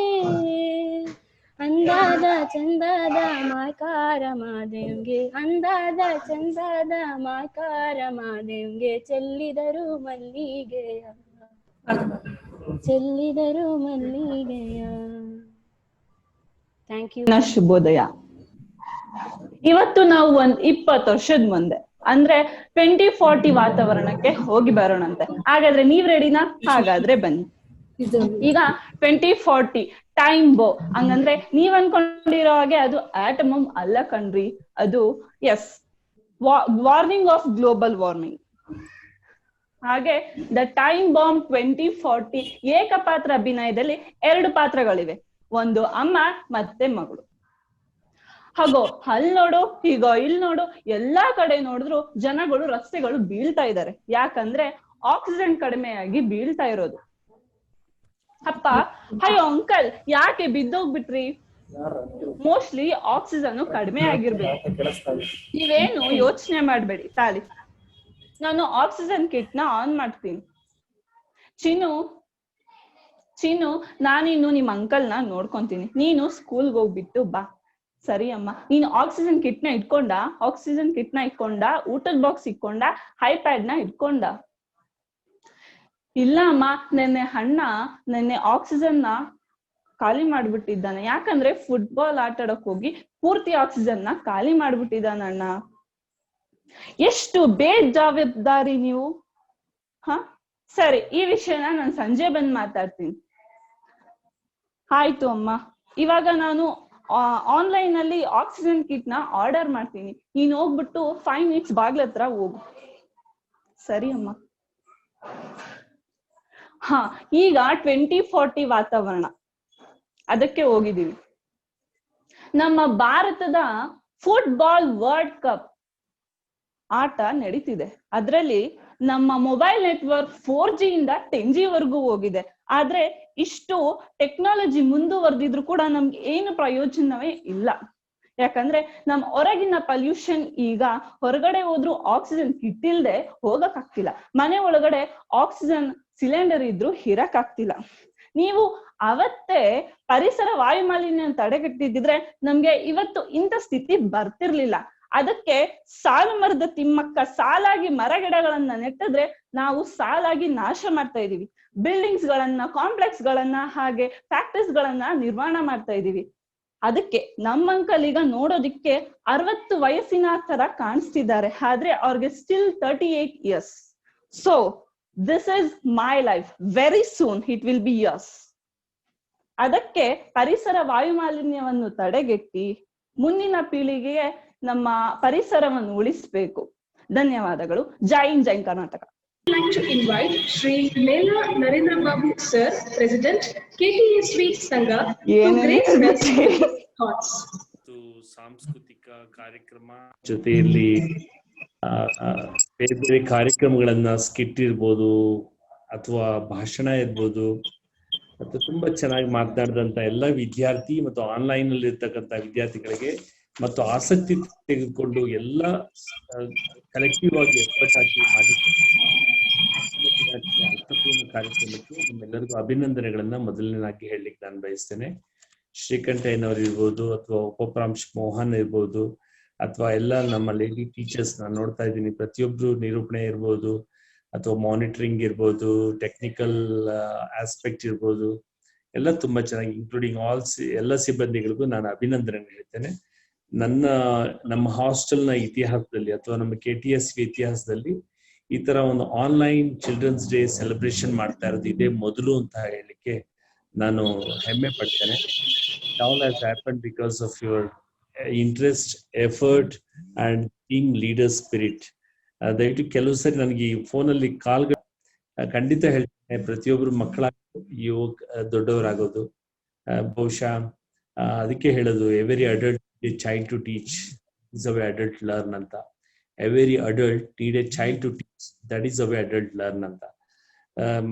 ಅಂದಾದ ಚಂದಾದ ಮಾಯ್ಕಾರ ಮಾದೇವ್ಗೆ, ಅಂದಾದ ಚಂದಾದ ಮಾಯ್ಕಾರ ಮಾದೇವ್ಗೆ, ಚೆಲ್ಲಿದರು ಮಲ್ಲಿಗೆಯ ಚೆಲ್ಲಿದರು ಮಲ್ಲಿಗೆಯ. Thank you. ಶುಭೋದಯ. ಇವತ್ತು ನಾವು 20 ವರ್ಷದ ಮುಂದೆ ಅಂದ್ರೆ 2040 ವಾತಾವರಣಕ್ಕೆ ಹೋಗಿ ಬರೋಣಂತೆ. ಹಾಗಾದ್ರೆ ನೀವ್ ರೆಡಿನಾ? ಹಾಗಾದ್ರೆ ಬನ್ನಿ. ಈಗ 2040 ಟೈಮ್ ಬೋ ಹಂಗಂದ್ರೆ ನೀವ್ ಅನ್ಕೊಂಡಿರೋ ಹಾಗೆ ಅದು ಆಟಮಮ್ ಅಲ್ಲ ಕಣ್ರಿ, ಅದು ವಾರ್ನಿಂಗ್ ಆಫ್ ಗ್ಲೋಬಲ್ ವಾರ್ಮಿಂಗ್. ಹಾಗೆ ದ ಟೈಮ್ ಬಾಂಬ್ 2040 ಏಕಪಾತ್ರ ಅಭಿನಯದಲ್ಲಿ 2 ಪಾತ್ರಗಳಿವೆ, ಒಂದು ಅಮ್ಮ ಮತ್ತೆ ಮಗಳು. ಹಾಗೋ ಅಲ್ಲಿ ನೋಡು, ಈಗ ಇಲ್ಲಿ ನೋಡು, ಎಲ್ಲಾ ಕಡೆ ನೋಡಿದ್ರು ಜನಗಳು ರಸ್ತೆಗಳು ಬೀಳ್ತಾ ಇದ್ದಾರೆ. ಯಾಕಂದ್ರೆ ಆಕ್ಸಿಜನ್ ಕಡಿಮೆಯಾಗಿ ಬೀಳ್ತಾ ಇರೋದು. ಅಪ್ಪ, ಅಯ್ಯೋ ಅಂಕಲ್ ಯಾಕೆ ಬಿದ್ದೋಗ್ಬಿಟ್ರಿ? ಮೋಸ್ಟ್ಲಿ ಆಕ್ಸಿಜನ್ ಕಡಿಮೆ ಆಗಿರ್ಬೇಕು. ನೀವೇನು ಯೋಚನೆ ಮಾಡ್ಬೇಡಿ ತಾಲಿ, ನಾನು ಆಕ್ಸಿಜನ್ ಕಿಟ್ ನ ಆನ್ ಮಾಡ್ತೀನಿ. ಚಿನ್ನು ನಾನಿನ್ನು ನಿಮ್ ಅಂಕಲ್ನ ನೋಡ್ಕೊಂತೀನಿ, ನೀನು ಸ್ಕೂಲ್ಗೆ ಹೋಗ್ಬಿಟ್ಟು ಬಾ. ಸರಿ ಅಮ್ಮ. ನೀನು ಆಕ್ಸಿಜನ್ ಕಿಟ್ ನ ಇಟ್ಕೊಂಡ, ಊಟದ ಬಾಕ್ಸ್ ಇಟ್ಕೊಂಡ, ಐಪ್ಯಾಡ್ ನ ಇಟ್ಕೊಂಡ? ಇಲ್ಲ ಅಮ್ಮ, ನೆನ್ನೆ ಆಕ್ಸಿಜನ್ ನ ಖಾಲಿ ಮಾಡ್ಬಿಟ್ಟಿದ್ದಾನೆ. ಯಾಕಂದ್ರೆ ಫುಟ್ಬಾಲ್ ಆಟಾಡಕ್ ಹೋಗಿ ಪೂರ್ತಿ ಆಕ್ಸಿಜನ್ ನ ಖಾಲಿ ಮಾಡ್ಬಿಟ್ಟಿದ್ದಾನಣ್ಣ. ಎಷ್ಟು ಬೇಜವಾಬ್ದಾರಿ ನೀವು. ಸರಿ, ಈ ವಿಷಯನ ನಾನು ಸಂಜೆ ಬಂದ್ ಮಾತಾಡ್ತೀನಿ. ಆಯ್ತು ಅಮ್ಮ, ಇವಾಗ ನಾನು ಆನ್ಲೈನ್ ಅಲ್ಲಿ ಆಕ್ಸಿಜನ್ ಕಿಟ್ ನ ಆರ್ಡರ್ ಮಾಡ್ತೀನಿ, ನೀನ್ ಹೋಗ್ಬಿಟ್ಟು 5 ಮಿನಿಟ್ಸ್ ಬಾಗ್ಲ ಹತ್ರ ಹೋಗು. ಸರಿ ಅಮ್ಮ. ಹಾ, ಈಗ 2040 ವಾತಾವರಣ ಅದಕ್ಕೆ ಹೋಗಿದೀವಿ. ನಮ್ಮ ಭಾರತದ ಫುಟ್ಬಾಲ್ ವರ್ಲ್ಡ್ ಕಪ್ ಆಟ ನಡೀತಿದೆ. ಅದ್ರಲ್ಲಿ ನಮ್ಮ ಮೊಬೈಲ್ ನೆಟ್ವರ್ಕ್ 4G ಇಂದ 10G ವರೆಗೂ ಹೋಗಿದೆ. ಆದ್ರೆ ಇಷ್ಟು ಟೆಕ್ನಾಲಜಿ ಮುಂದುವರೆದಿದ್ರು ಕೂಡ ನಮ್ಗೆ ಏನು ಪ್ರಯೋಜನವೇ ಇಲ್ಲ. ಯಾಕಂದ್ರೆ ನಮ್ ಹೊರಗಿನ ಪಲ್ಯೂಷನ್, ಈಗ ಹೊರಗಡೆ ಹೋದ್ರು ಆಕ್ಸಿಜನ್ ಕಿಟ್ ಇಲ್ದೆ ಹೋಗಕ್ ಆಗ್ತಿಲ್ಲ, ಮನೆ ಒಳಗಡೆ ಆಕ್ಸಿಜನ್ ಸಿಲಿಂಡರ್ ಇದ್ರು ಇರಕ್ ಆಗ್ತಿಲ್ಲ. ನೀವು ಅವತ್ತೇ ಪರಿಸರ ವಾಯುಮಾಲಿನ್ಯ ತಡೆಗಟ್ಟಿದ್ರೆ ನಮ್ಗೆ ಇವತ್ತು ಇಂಥ ಸ್ಥಿತಿ ಬರ್ತಿರ್ಲಿಲ್ಲ. ಅದಕ್ಕೆ ಸಾಲು ಮರದ ತಿಮ್ಮಕ್ಕ ಸಾಲಾಗಿ ಮರಗಿಡಗಳನ್ನ ನೆಟ್ಟಿದ್ರೆ ನಾವು ಸಾಲಾಗಿ ನಾಶ ಮಾಡ್ತಾ ಇದೀವಿ. ಬಿಲ್ಡಿಂಗ್ಸ್ ಗಳನ್ನ, ಕಾಂಪ್ಲೆಕ್ಸ್ ಗಳನ್ನ, ಹಾಗೆ ಫ್ಯಾಕ್ಟರೀಸ್ ಗಳನ್ನ ನಿರ್ಮಾಣ ಮಾಡ್ತಾ ಇದೀವಿ. ಅದಕ್ಕೆ ನಮ್ಮ ಅಂಕಲ್ ಈಗ ನೋಡೋದಿಕ್ಕೆ 60 ವಯಸ್ಸಿನ ತರ ಕಾಣಿಸ್ತಿದ್ದಾರೆ, ಆದ್ರೆ ಅವ್ರಿಗೆ still 38 years. So this is my life, very soon it will be yours. ಅದಕ್ಕೆ ಪರಿಸರ ವಾಯುಮಾಲಿನ್ಯವನ್ನು ತಡೆಗಟ್ಟಿ ಮುಂದಿನ ಪೀಳಿಗೆಗೆ ನಮ್ಮ ಪರಿಸರವನ್ನು ಉಳಿಸಬೇಕು. ಧನ್ಯವಾದಗಳು. ಜೈ ಹಿಂದ್, ಜೈ Karnataka. I'd like to invite Shri Mela Narendra Babu Sir, President, KTSV Sangha, to grace us with thoughts. ಸಾಂಸ್ಕೃತಿಕ ಕಾರ್ಯಕ್ರಮ ಜೊತೆಯಲ್ಲಿ ಬೇರೆ ಬೇರೆ ಕಾರ್ಯಕ್ರಮಗಳನ್ನ, ಸ್ಕಿಟ್ ಇರ್ಬೋದು ಅಥವಾ ಭಾಷಣ ಇರ್ಬೋದು, ಮತ್ತು ತುಂಬಾ ಚೆನ್ನಾಗಿ ಮಾತನಾಡಿದಂತ ಎಲ್ಲ ವಿದ್ಯಾರ್ಥಿ ಮತ್ತು ಆನ್ಲೈನ್ ಅಲ್ಲಿ ಇರ್ತಕ್ಕಂಥ ವಿದ್ಯಾರ್ಥಿಗಳಿಗೆ ಮತ್ತು ಆಸಕ್ತಿ ತೆಗೆದುಕೊಂಡು ಎಲ್ಲ ಕಲೆಕ್ಟಿವ್ ಆಗಿ ಎಫರ್ಟ್ ಹಾಕಿ ಅರ್ಥಪೂರ್ಣ ಕಾರ್ಯಕ್ರಮಕ್ಕೆ ನಿಮ್ಮೆಲ್ಲರಿಗೂ ಅಭಿನಂದನೆಗಳನ್ನ ಮೊದಲನೇದಾಗಿ ಹೇಳಲಿಕ್ಕೆ ನಾನು ಬಯಸ್ತೇನೆ. ಶ್ರೀಕಂಠಯ್ಯನವರು ಇರ್ಬೋದು, ಅಥವಾ ಉಪಪ್ರಾಂಶ ಮೋಹನ್ ಇರ್ಬೋದು, ಅಥವಾ ಎಲ್ಲ ನಮ್ಮ ಲೇಡಿ ಟೀಚರ್ಸ್ ನಾನು ನೋಡ್ತಾ ಇದ್ದೀನಿ, ಪ್ರತಿಯೊಬ್ರು ನಿರೂಪಣೆ ಇರ್ಬೋದು, ಅಥವಾ ಮಾನಿಟರಿಂಗ್ ಇರ್ಬೋದು, ಟೆಕ್ನಿಕಲ್ ಆಸ್ಪೆಕ್ಟ್ ಇರ್ಬೋದು, ಎಲ್ಲ ತುಂಬಾ ಚೆನ್ನಾಗಿ, ಇನ್ಕ್ಲೂಡಿಂಗ್ ಎಲ್ಲ ಸಿಬ್ಬಂದಿಗಳಿಗೂ ನಾನು ಅಭಿನಂದನೆ ಹೇಳ್ತೇನೆ. ನಮ್ಮ ಹಾಸ್ಟೆಲ್ನ ಇತಿಹಾಸದಲ್ಲಿ ಅಥವಾ ನಮ್ಮ KTSV ಇತಿಹಾಸದಲ್ಲಿ ಈ ತರ ಒಂದು ಆನ್ಲೈನ್ ಚಿಲ್ಡ್ರನ್ಸ್ ಡೇ ಸೆಲೆಬ್ರೇಷನ್ ಮಾಡ್ತಾ ಇರೋದು ಇದೇ ಮೊದಲು ಅಂತ ಹೇಳಲಿಕ್ಕೆ ನಾನು ಹೆಮ್ಮೆ ಪಡ್ತೇನೆ. It all has happened because of your interest, effort and being leader spirit. ದಯವಿಟ್ಟು ಕೆಲವು ಸರಿ ನನಗೆ ಈ ಫೋನಲ್ಲಿ ಕಾಲ್ಗಳು ಖಂಡಿತ ಹೇಳ್ತೇನೆ, ಪ್ರತಿಯೊಬ್ರು ಮಕ್ಕಳಾಗ ದೊಡ್ಡವರಾಗೋದು ಬಹುಶಃ ಅದಕ್ಕೆ ಹೇಳೋದು every adult a child to teach is the way adult learn ಅಂತ. Every adult need a child to teach, that is the way adult learn ಅಂತ.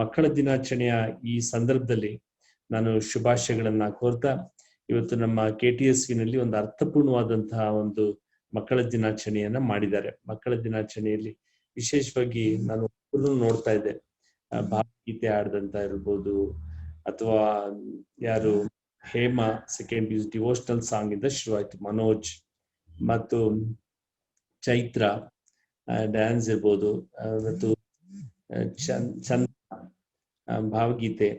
ಮಕ್ಕಳ ದಿನಾಚರಣೆಯ ಈ ಸಂದರ್ಭದಲ್ಲಿ ನಾನು ಶುಭಾಶಯಗಳನ್ನ ಕೋರ್ತಾ, ಇವತ್ತು ನಮ್ಮ KTSV-ನಲ್ಲಿ ಒಂದು ಅರ್ಥಪೂರ್ಣವಾದಂತಹ ಒಂದು ಮಕ್ಕಳ ದಿನಾಚರಣೆಯನ್ನ ಮಾಡಿದ್ದಾರೆ. ಮಕ್ಕಳ ದಿನಾಚರಣೆಯಲ್ಲಿ ವಿಶೇಷವಾಗಿ ನಾನು ನೋಡ್ತಾ ಇದ್ದೆ, ಭಾವಗೀತೆ ಆಡ್ದಂತ ಇರ್ಬೋದು, ಅಥವಾ ಯಾರು Hema second PUC devotional song ಇಂದ ಶುರುವಾಯ್ತು, ಮನೋಜ್ ಮತ್ತು ಚೈತ್ರ ಡ್ಯಾನ್ಸ್ ಇರ್ಬೋದು, ಮತ್ತು ಚಂದ ಭಾವಗೀತೆ,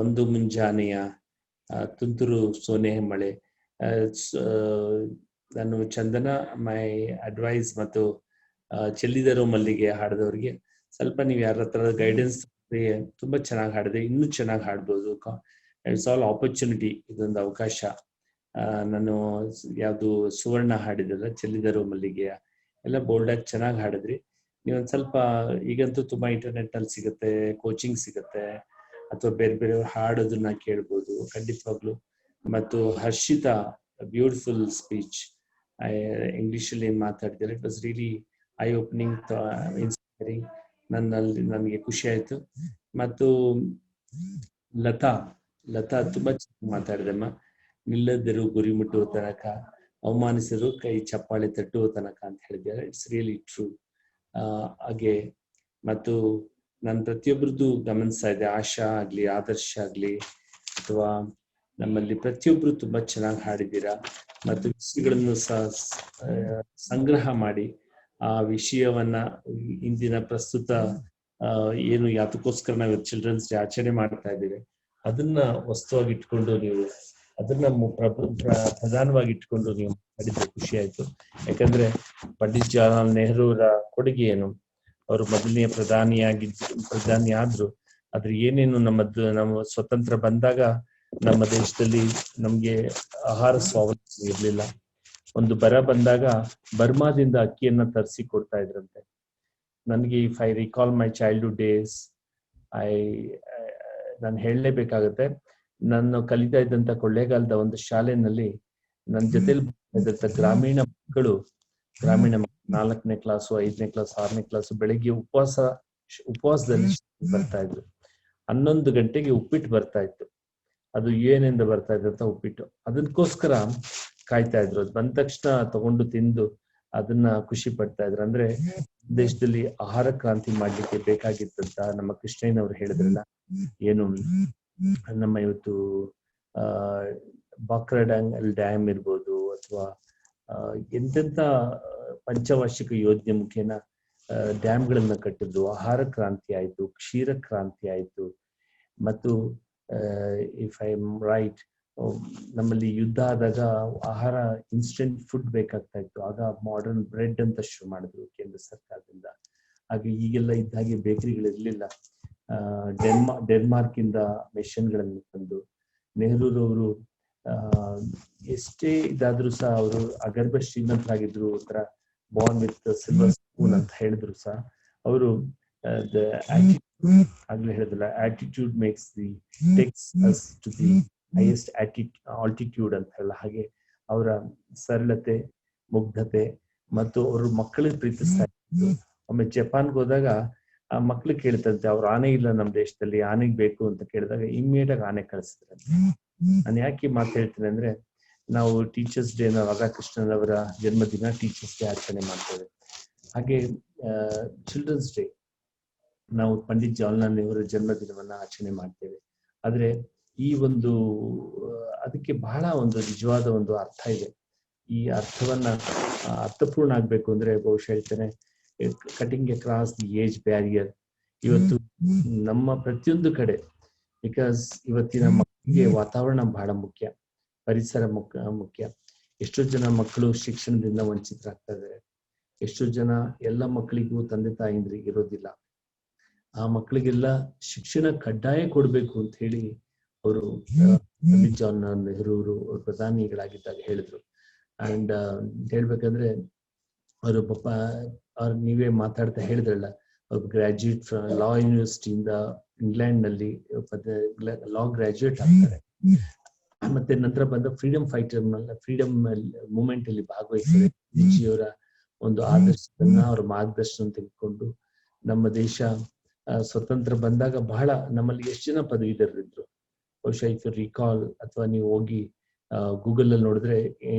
ಒಂದು ಮುಂಜಾನೆಯ, ತುಂತುರು ಸೋನೆ ಮಳೆ, ನಾನು ಚಂದನ ಮೈ ಅಡ್ವೈಸ್ ಮತ್ತು ಚೆಲ್ಲಿದರು ಮಲ್ಲಿಗೆ ಹಾಡಿದವ್ರಿಗೆ ಸ್ವಲ್ಪ ನೀವು ಯಾರ ಹತ್ರ ಗೈಡೆನ್ಸ್ ತುಂಬಾ ಚೆನ್ನಾಗಿ ಹಾಡಿದೆ, ಇನ್ನೂ ಚೆನ್ನಾಗಿ ಹಾಡ್ಬೋದು. ಇಟ್ಸ್ ಆಲ್ ಆಪರ್ಚುನಿಟಿ, ಇದೊಂದು ಅವಕಾಶ. ನಾನು ಯಾವುದು ಸುವರ್ಣ ಹಾಡಿದಲ್ಲ, ಚೆಲ್ಲಿದರು ಮಲ್ಲಿಗೆಯ, ಎಲ್ಲ ಬೋಲ್ಡಾಗಿ ಚೆನ್ನಾಗಿ ಹಾಡಿದ್ರಿ. ನೀವೊಂದು ಸ್ವಲ್ಪ, ಈಗಂತೂ ತುಂಬಾ ಇಂಟರ್ನೆಟ್ ನಲ್ಲಿ ಸಿಗುತ್ತೆ, ಕೋಚಿಂಗ್ ಸಿಗುತ್ತೆ, ಅಥವಾ ಬೇರೆ ಬೇರೆ ಹಾಡೋದನ್ನ ಕೇಳ್ಬೋದು ಖಂಡಿತವಾಗ್ಲು. ಮತ್ತು ಹರ್ಷಿತಾ ಬ್ಯೂಟಿಫುಲ್ ಸ್ಪೀಚ್, ಇಂಗ್ಲಿಷ್ ಅಲ್ಲಿ ಏನ್ ಮಾತಾಡಿದ್ದಾರೆ, it was really I opening, inspiring. ನನಗೆ ಖುಷಿ ಆಯ್ತು. ಮತ್ತು ಲತಾ ತುಂಬಾ ಚೆನ್ನಾಗಿ ಮಾತಾಡಿದಮ್ಮ. ನಿಲ್ಲದಿರು ಗುರಿ ಮುಟ್ಟುವ ತನಕ, ಅವಮಾನಿಸಿದ್ರು ಕೈ ಚಪ್ಪಾಳೆ ತಟ್ಟುವ ತನಕ ಅಂತ ಹೇಳಿದ್ದಾರೆ. It's really true. ಹಾಗೆ ಮತ್ತು ನಾನು ಪ್ರತಿಯೊಬ್ಬರದ್ದು ಗಮನಿಸ್ತಾ ಇದ್ದೆ, ಆಶಾ ಆಗ್ಲಿ, ಆದರ್ಶ ಆಗ್ಲಿ, ಅಥವಾ ನಮ್ಮಲ್ಲಿ ಪ್ರತಿಯೊಬ್ರು ತುಂಬಾ ಚೆನ್ನಾಗಿ ಹಾಡಿದ್ದೀರಾ. ಮತ್ತು ವಿಷಯಗಳನ್ನು ಸಂಗ್ರಹ ಮಾಡಿ ಆ ವಿಷಯವನ್ನ ಇಂದಿನ ಪ್ರಸ್ತುತ ಏನು ಯಾತಕ್ಕೋಸ್ಕರ ನಾವು ಚಿಲ್ಡ್ರನ್ಸ್ ಡೇ ಆಚರಣೆ ಮಾಡ್ತಾ ಇದ್ದೀವಿ ಅದನ್ನ ವಸ್ತುವಾಗಿ ಇಟ್ಕೊಂಡು ನೀವು ಅದನ್ನ ಪ್ರಧಾನವಾಗಿ ಇಟ್ಕೊಂಡು ನೀವು ಮಾಡಿದ್ರೆ ಖುಷಿ ಆಯ್ತು. ಯಾಕಂದ್ರೆ ಪಂಡಿತ್ ಜವಾಹರ್ಲಾಲ್ ನೆಹರೂರ ಕೊಡುಗೆ ಏನು, ಅವರು ಮೊದಲನೆಯ ಪ್ರಧಾನಿ ಆದ್ರು, ಆದ್ರೆ ಏನೇನು ನಮ್ಮ ಸ್ವತಂತ್ರ ಬಂದಾಗ ನಮ್ಮ ದೇಶದಲ್ಲಿ ನಮ್ಗೆ ಆಹಾರ ಸ್ವಾವಲಂಬನೆ ಇರ್ಲಿಲ್ಲ. ಒಂದು ಬರ ಬಂದಾಗ ಬರ್ಮಾದಿಂದ ಅಕ್ಕಿಯನ್ನ ತರಿಸಿ ಕೊಡ್ತಾ ಇದ್ರಂತೆ. ನನಗೆ if I recall my childhood days, ನಾನು ಹೇಳಲೇಬೇಕಾಗತ್ತೆ, ನಾನು ಕಲಿತಾ ಇದ್ದಂತ ಕೊಳ್ಳೇಗಾಲದ ಒಂದು ಶಾಲೆನಲ್ಲಿ ನನ್ನ ಜೊತೆಲಿ ಗ್ರಾಮೀಣ ಮಕ್ಕಳು 4ನೇ ಕ್ಲಾಸು 5ನೇ ಕ್ಲಾಸ್ 6ನೇ ಕ್ಲಾಸು ಬೆಳಿಗ್ಗೆ ಉಪವಾಸದಲ್ಲಿ ಬರ್ತಾ ಇದ್ರು. 11 ಗಂಟೆಗೆ ಉಪ್ಪಿಟ್ಟು ಬರ್ತಾ ಇತ್ತು. ಅದು ಏನಿಂದ ಬರ್ತಾ ಇದ್ದಂತ ಉಪ್ಪಿಟ್ಟು, ಅದಕ್ಕೋಸ್ಕರ ಕಾಯ್ತಾ ಇದ್ರು. ಅದು ಬಂದ ತಕ್ಷಣ ತಗೊಂಡು ತಿಂದು ಅದನ್ನ ಖುಷಿ ಪಡ್ತಾ ಇದ್ರು. ಅಂದ್ರೆ ದೇಶದಲ್ಲಿ ಆಹಾರ ಕ್ರಾಂತಿ ಮಾಡ್ಲಿಕ್ಕೆ ಬೇಕಾಗಿತ್ತಂತ ನಮ್ಮ ಕೃಷ್ಣಯ್ಯನವ್ರು ಹೇಳಿದ್ರಲ್ಲ, ಏನು ನಮ್ಮ ಇವತ್ತು ಬಾಕ್ರಾಡಂಗಲ್ ಡ್ಯಾಮ್ ಇರ್ಬೋದು ಅಥವಾ ಎಂತೆಂತ ಪಂಚವಾರ್ಷಿಕ ಯೋಜನೆ ಮುಖೇನ ಡ್ಯಾಮ್ಗಳನ್ನ ಕಟ್ಟಿದ್ರು. ಆಹಾರ ಕ್ರಾಂತಿ ಆಯ್ತು, ಕ್ಷೀರ ಕ್ರಾಂತಿ ಆಯ್ತು. ಮತ್ತು ಇಫ್ ಐ ಆಮ್ ರೈಟ್, ನಮ್ಮಲ್ಲಿ ಯುದ್ಧ ಆದಾಗ ಆಹಾರ ಇನ್ಸ್ಟೆಂಟ್ ಫುಡ್ ಬೇಕಾಗ್ತಾ ಇತ್ತು. ಆಗ ಮಾಡರ್ನ್ ಬ್ರೆಡ್ ಅಂತ ಶುರು ಮಾಡಿದ್ರು ಕೇಂದ್ರ ಸರ್ಕಾರದಿಂದ. ಹಾಗೆ ಈಗೆಲ್ಲ ಇದ್ದ ಹಾಗೆ ಬೇಕರಿಗಳಿರ್ಲಿಲ್ಲ. ಡೆನ್ಮಾರ್ಕ್ ಇಂದ ಮೆಷಿನ್ಗಳನ್ನು ತಂದು ನೆಹರೂರವರು ಎಷ್ಟೇ ಇದಾದ್ರೂ ಸಹ ಅವರು ಅಗರ್ಭ ಶ್ರೀಮಂತರಾಗಿದ್ರು, ಒಂಥರ ಬಾರ್ನ್ ವಿತ್ ಸಿಲ್ವರ್ ಸ್ಪೂನ್ ಅಂತ ಹೇಳಿದ್ರು ಸಹ ಅವರು ಆಗ್ಲೇ ಹೇಳಿದ್ರಲ್ಲ, attitude makes the takes us to the highest altitude ಅಂತ ಹೇಳಲ್ಲ. ಹಾಗೆ ಅವರ ಸರಳತೆ, ಮುಗ್ಧತೆ ಮತ್ತು ಅವರು ಮಕ್ಕಳಿಗೆ ಪ್ರೀತಿಸ್ತಾ ಇದ್ರು. ಒಮ್ಮೆ ಜಪಾನ್ಗೆ ಹೋದಾಗ ಆ ಮಕ್ಳಿಗೆ ಕೇಳ್ತಂತೆ, ಅವ್ರು ಆನೆ ಇಲ್ಲ ನಮ್ಮ ದೇಶದಲ್ಲಿ, ಆನೆಗೆ ಬೇಕು ಅಂತ ಕೇಳಿದಾಗ ಇಮ್ಮಿಡಿಯೇಟ್ ಆಗಿ ಆನೆ ಕಳಿಸಿದ್ರಂತೆ. ನಾನು ಯಾಕೆ ಮಾತು ಹೇಳ್ತೀನಿ ಅಂದ್ರೆ, ನಾವು ಟೀಚರ್ಸ್ ಡೇ ರಾಧಾಕೃಷ್ಣನ್ ಅವರ ಜನ್ಮದಿನ ಟೀಚರ್ಸ್ ಡೇ ಆಚರಣೆ ಮಾಡ್ತೇವೆ. ಹಾಗೆ ಚಿಲ್ಡ್ರನ್ಸ್ ಡೇ ನಾವು ಪಂಡಿತ್ ಜವಾಹರ್ಲಾಲ್ ನೆಹರು ಜನ್ಮದಿನವನ್ನ ಆಚರಣೆ ಮಾಡ್ತೇವೆ. ಆದ್ರೆ ಈ ಒಂದು ಅದಕ್ಕೆ ಬಹಳ ಒಂದು ನಿಜವಾದ ಒಂದು ಅರ್ಥ ಇದೆ. ಈ ಅರ್ಥವನ್ನ ಅರ್ಥಪೂರ್ಣ ಆಗ್ಬೇಕು ಅಂದ್ರೆ ಬಹುಶಃ ಹೇಳ್ತೇನೆ, cutting across the age barrier ಇವತ್ತು ನಮ್ಮ ಪ್ರತಿಯೊಂದು ಕಡೆ. ಬಿಕಾಸ್ ಇವತ್ತಿನ ಮಕ್ಕಳಿಗೆ ವಾತಾವರಣ ಬಹಳ ಮುಖ್ಯ, ಪರಿಸರ ಮುಖ್ಯ. ಎಷ್ಟೋ ಜನ ಮಕ್ಕಳು ಶಿಕ್ಷಣದಿಂದ ವಂಚಿತರಾಗ್ತಾ ಇದ್ದಾರೆ. ಎಷ್ಟೋ ಜನ ಎಲ್ಲ ಮಕ್ಕಳಿಗೂ ತಂದೆ ತಾಯಿಂದ್ರಿಗೆ ಇರೋದಿಲ್ಲ. ಆ ಮಕ್ಕಳಿಗೆಲ್ಲ ಶಿಕ್ಷಣ ಕಡ್ಡಾಯ ಕೊಡ್ಬೇಕು ಅಂತ ಹೇಳಿ ಅವರು ಪಂಡಿತ್ ಜವಾಹರ್ಲಾಲ್ ನೆಹರು ಅವರು ಪ್ರಧಾನಿಗಳಾಗಿದ್ದಾಗ ಹೇಳಿದ್ರು. ಅಂಡ್ ಹೇಳ್ಬೇಕಂದ್ರೆ ಅವರು ಪಾಪ ಅವ್ರು ನೀವೇ ಮಾತಾಡ್ತಾ ಹೇಳಿದ್ರಲ್ಲ, ಅವ್ರು ಗ್ರಾಜ್ಯುಯೇಟ್ ಫ್ರಮ್ ಲಾ ಯೂನಿವರ್ಸಿಟಿಯಿಂದ ಇಂಗ್ಲೆಂಡ್ ನಲ್ಲಿ ಲಾ ಗ್ರಾಜ್ಯುಯೇಟ್ ಆಗ್ತಾರೆ. ಮತ್ತೆ ನಂತರ ಬಂದ ಫ್ರೀಡಮ್ ಮೂವ್ಮೆಂಟ್ ಅಲ್ಲಿ ಭಾಗವಹಿಸಿದ್ದಾರೆ. ಗಾಂಧೀಜಿಯವರ ಒಂದು ಆದರ್ಶವನ್ನ ಅವ್ರ ಮಾರ್ಗದರ್ಶನ ತೆಗೆದುಕೊಂಡು ನಮ್ಮ ದೇಶ ಸ್ವತಂತ್ರ ಬಂದಾಗ ಬಹಳ ನಮ್ಮಲ್ಲಿ ಎಷ್ಟು ಜನ ಪದವೀಧರರಿದ್ರು. ಬಹುಶಃ ಇಫ್ ಯು ರಿಕಾಲ್ ಅಥವಾ ನೀವು ಹೋಗಿ ಗೂಗಲ್ ಅಲ್ಲಿ ನೋಡಿದ್ರೆ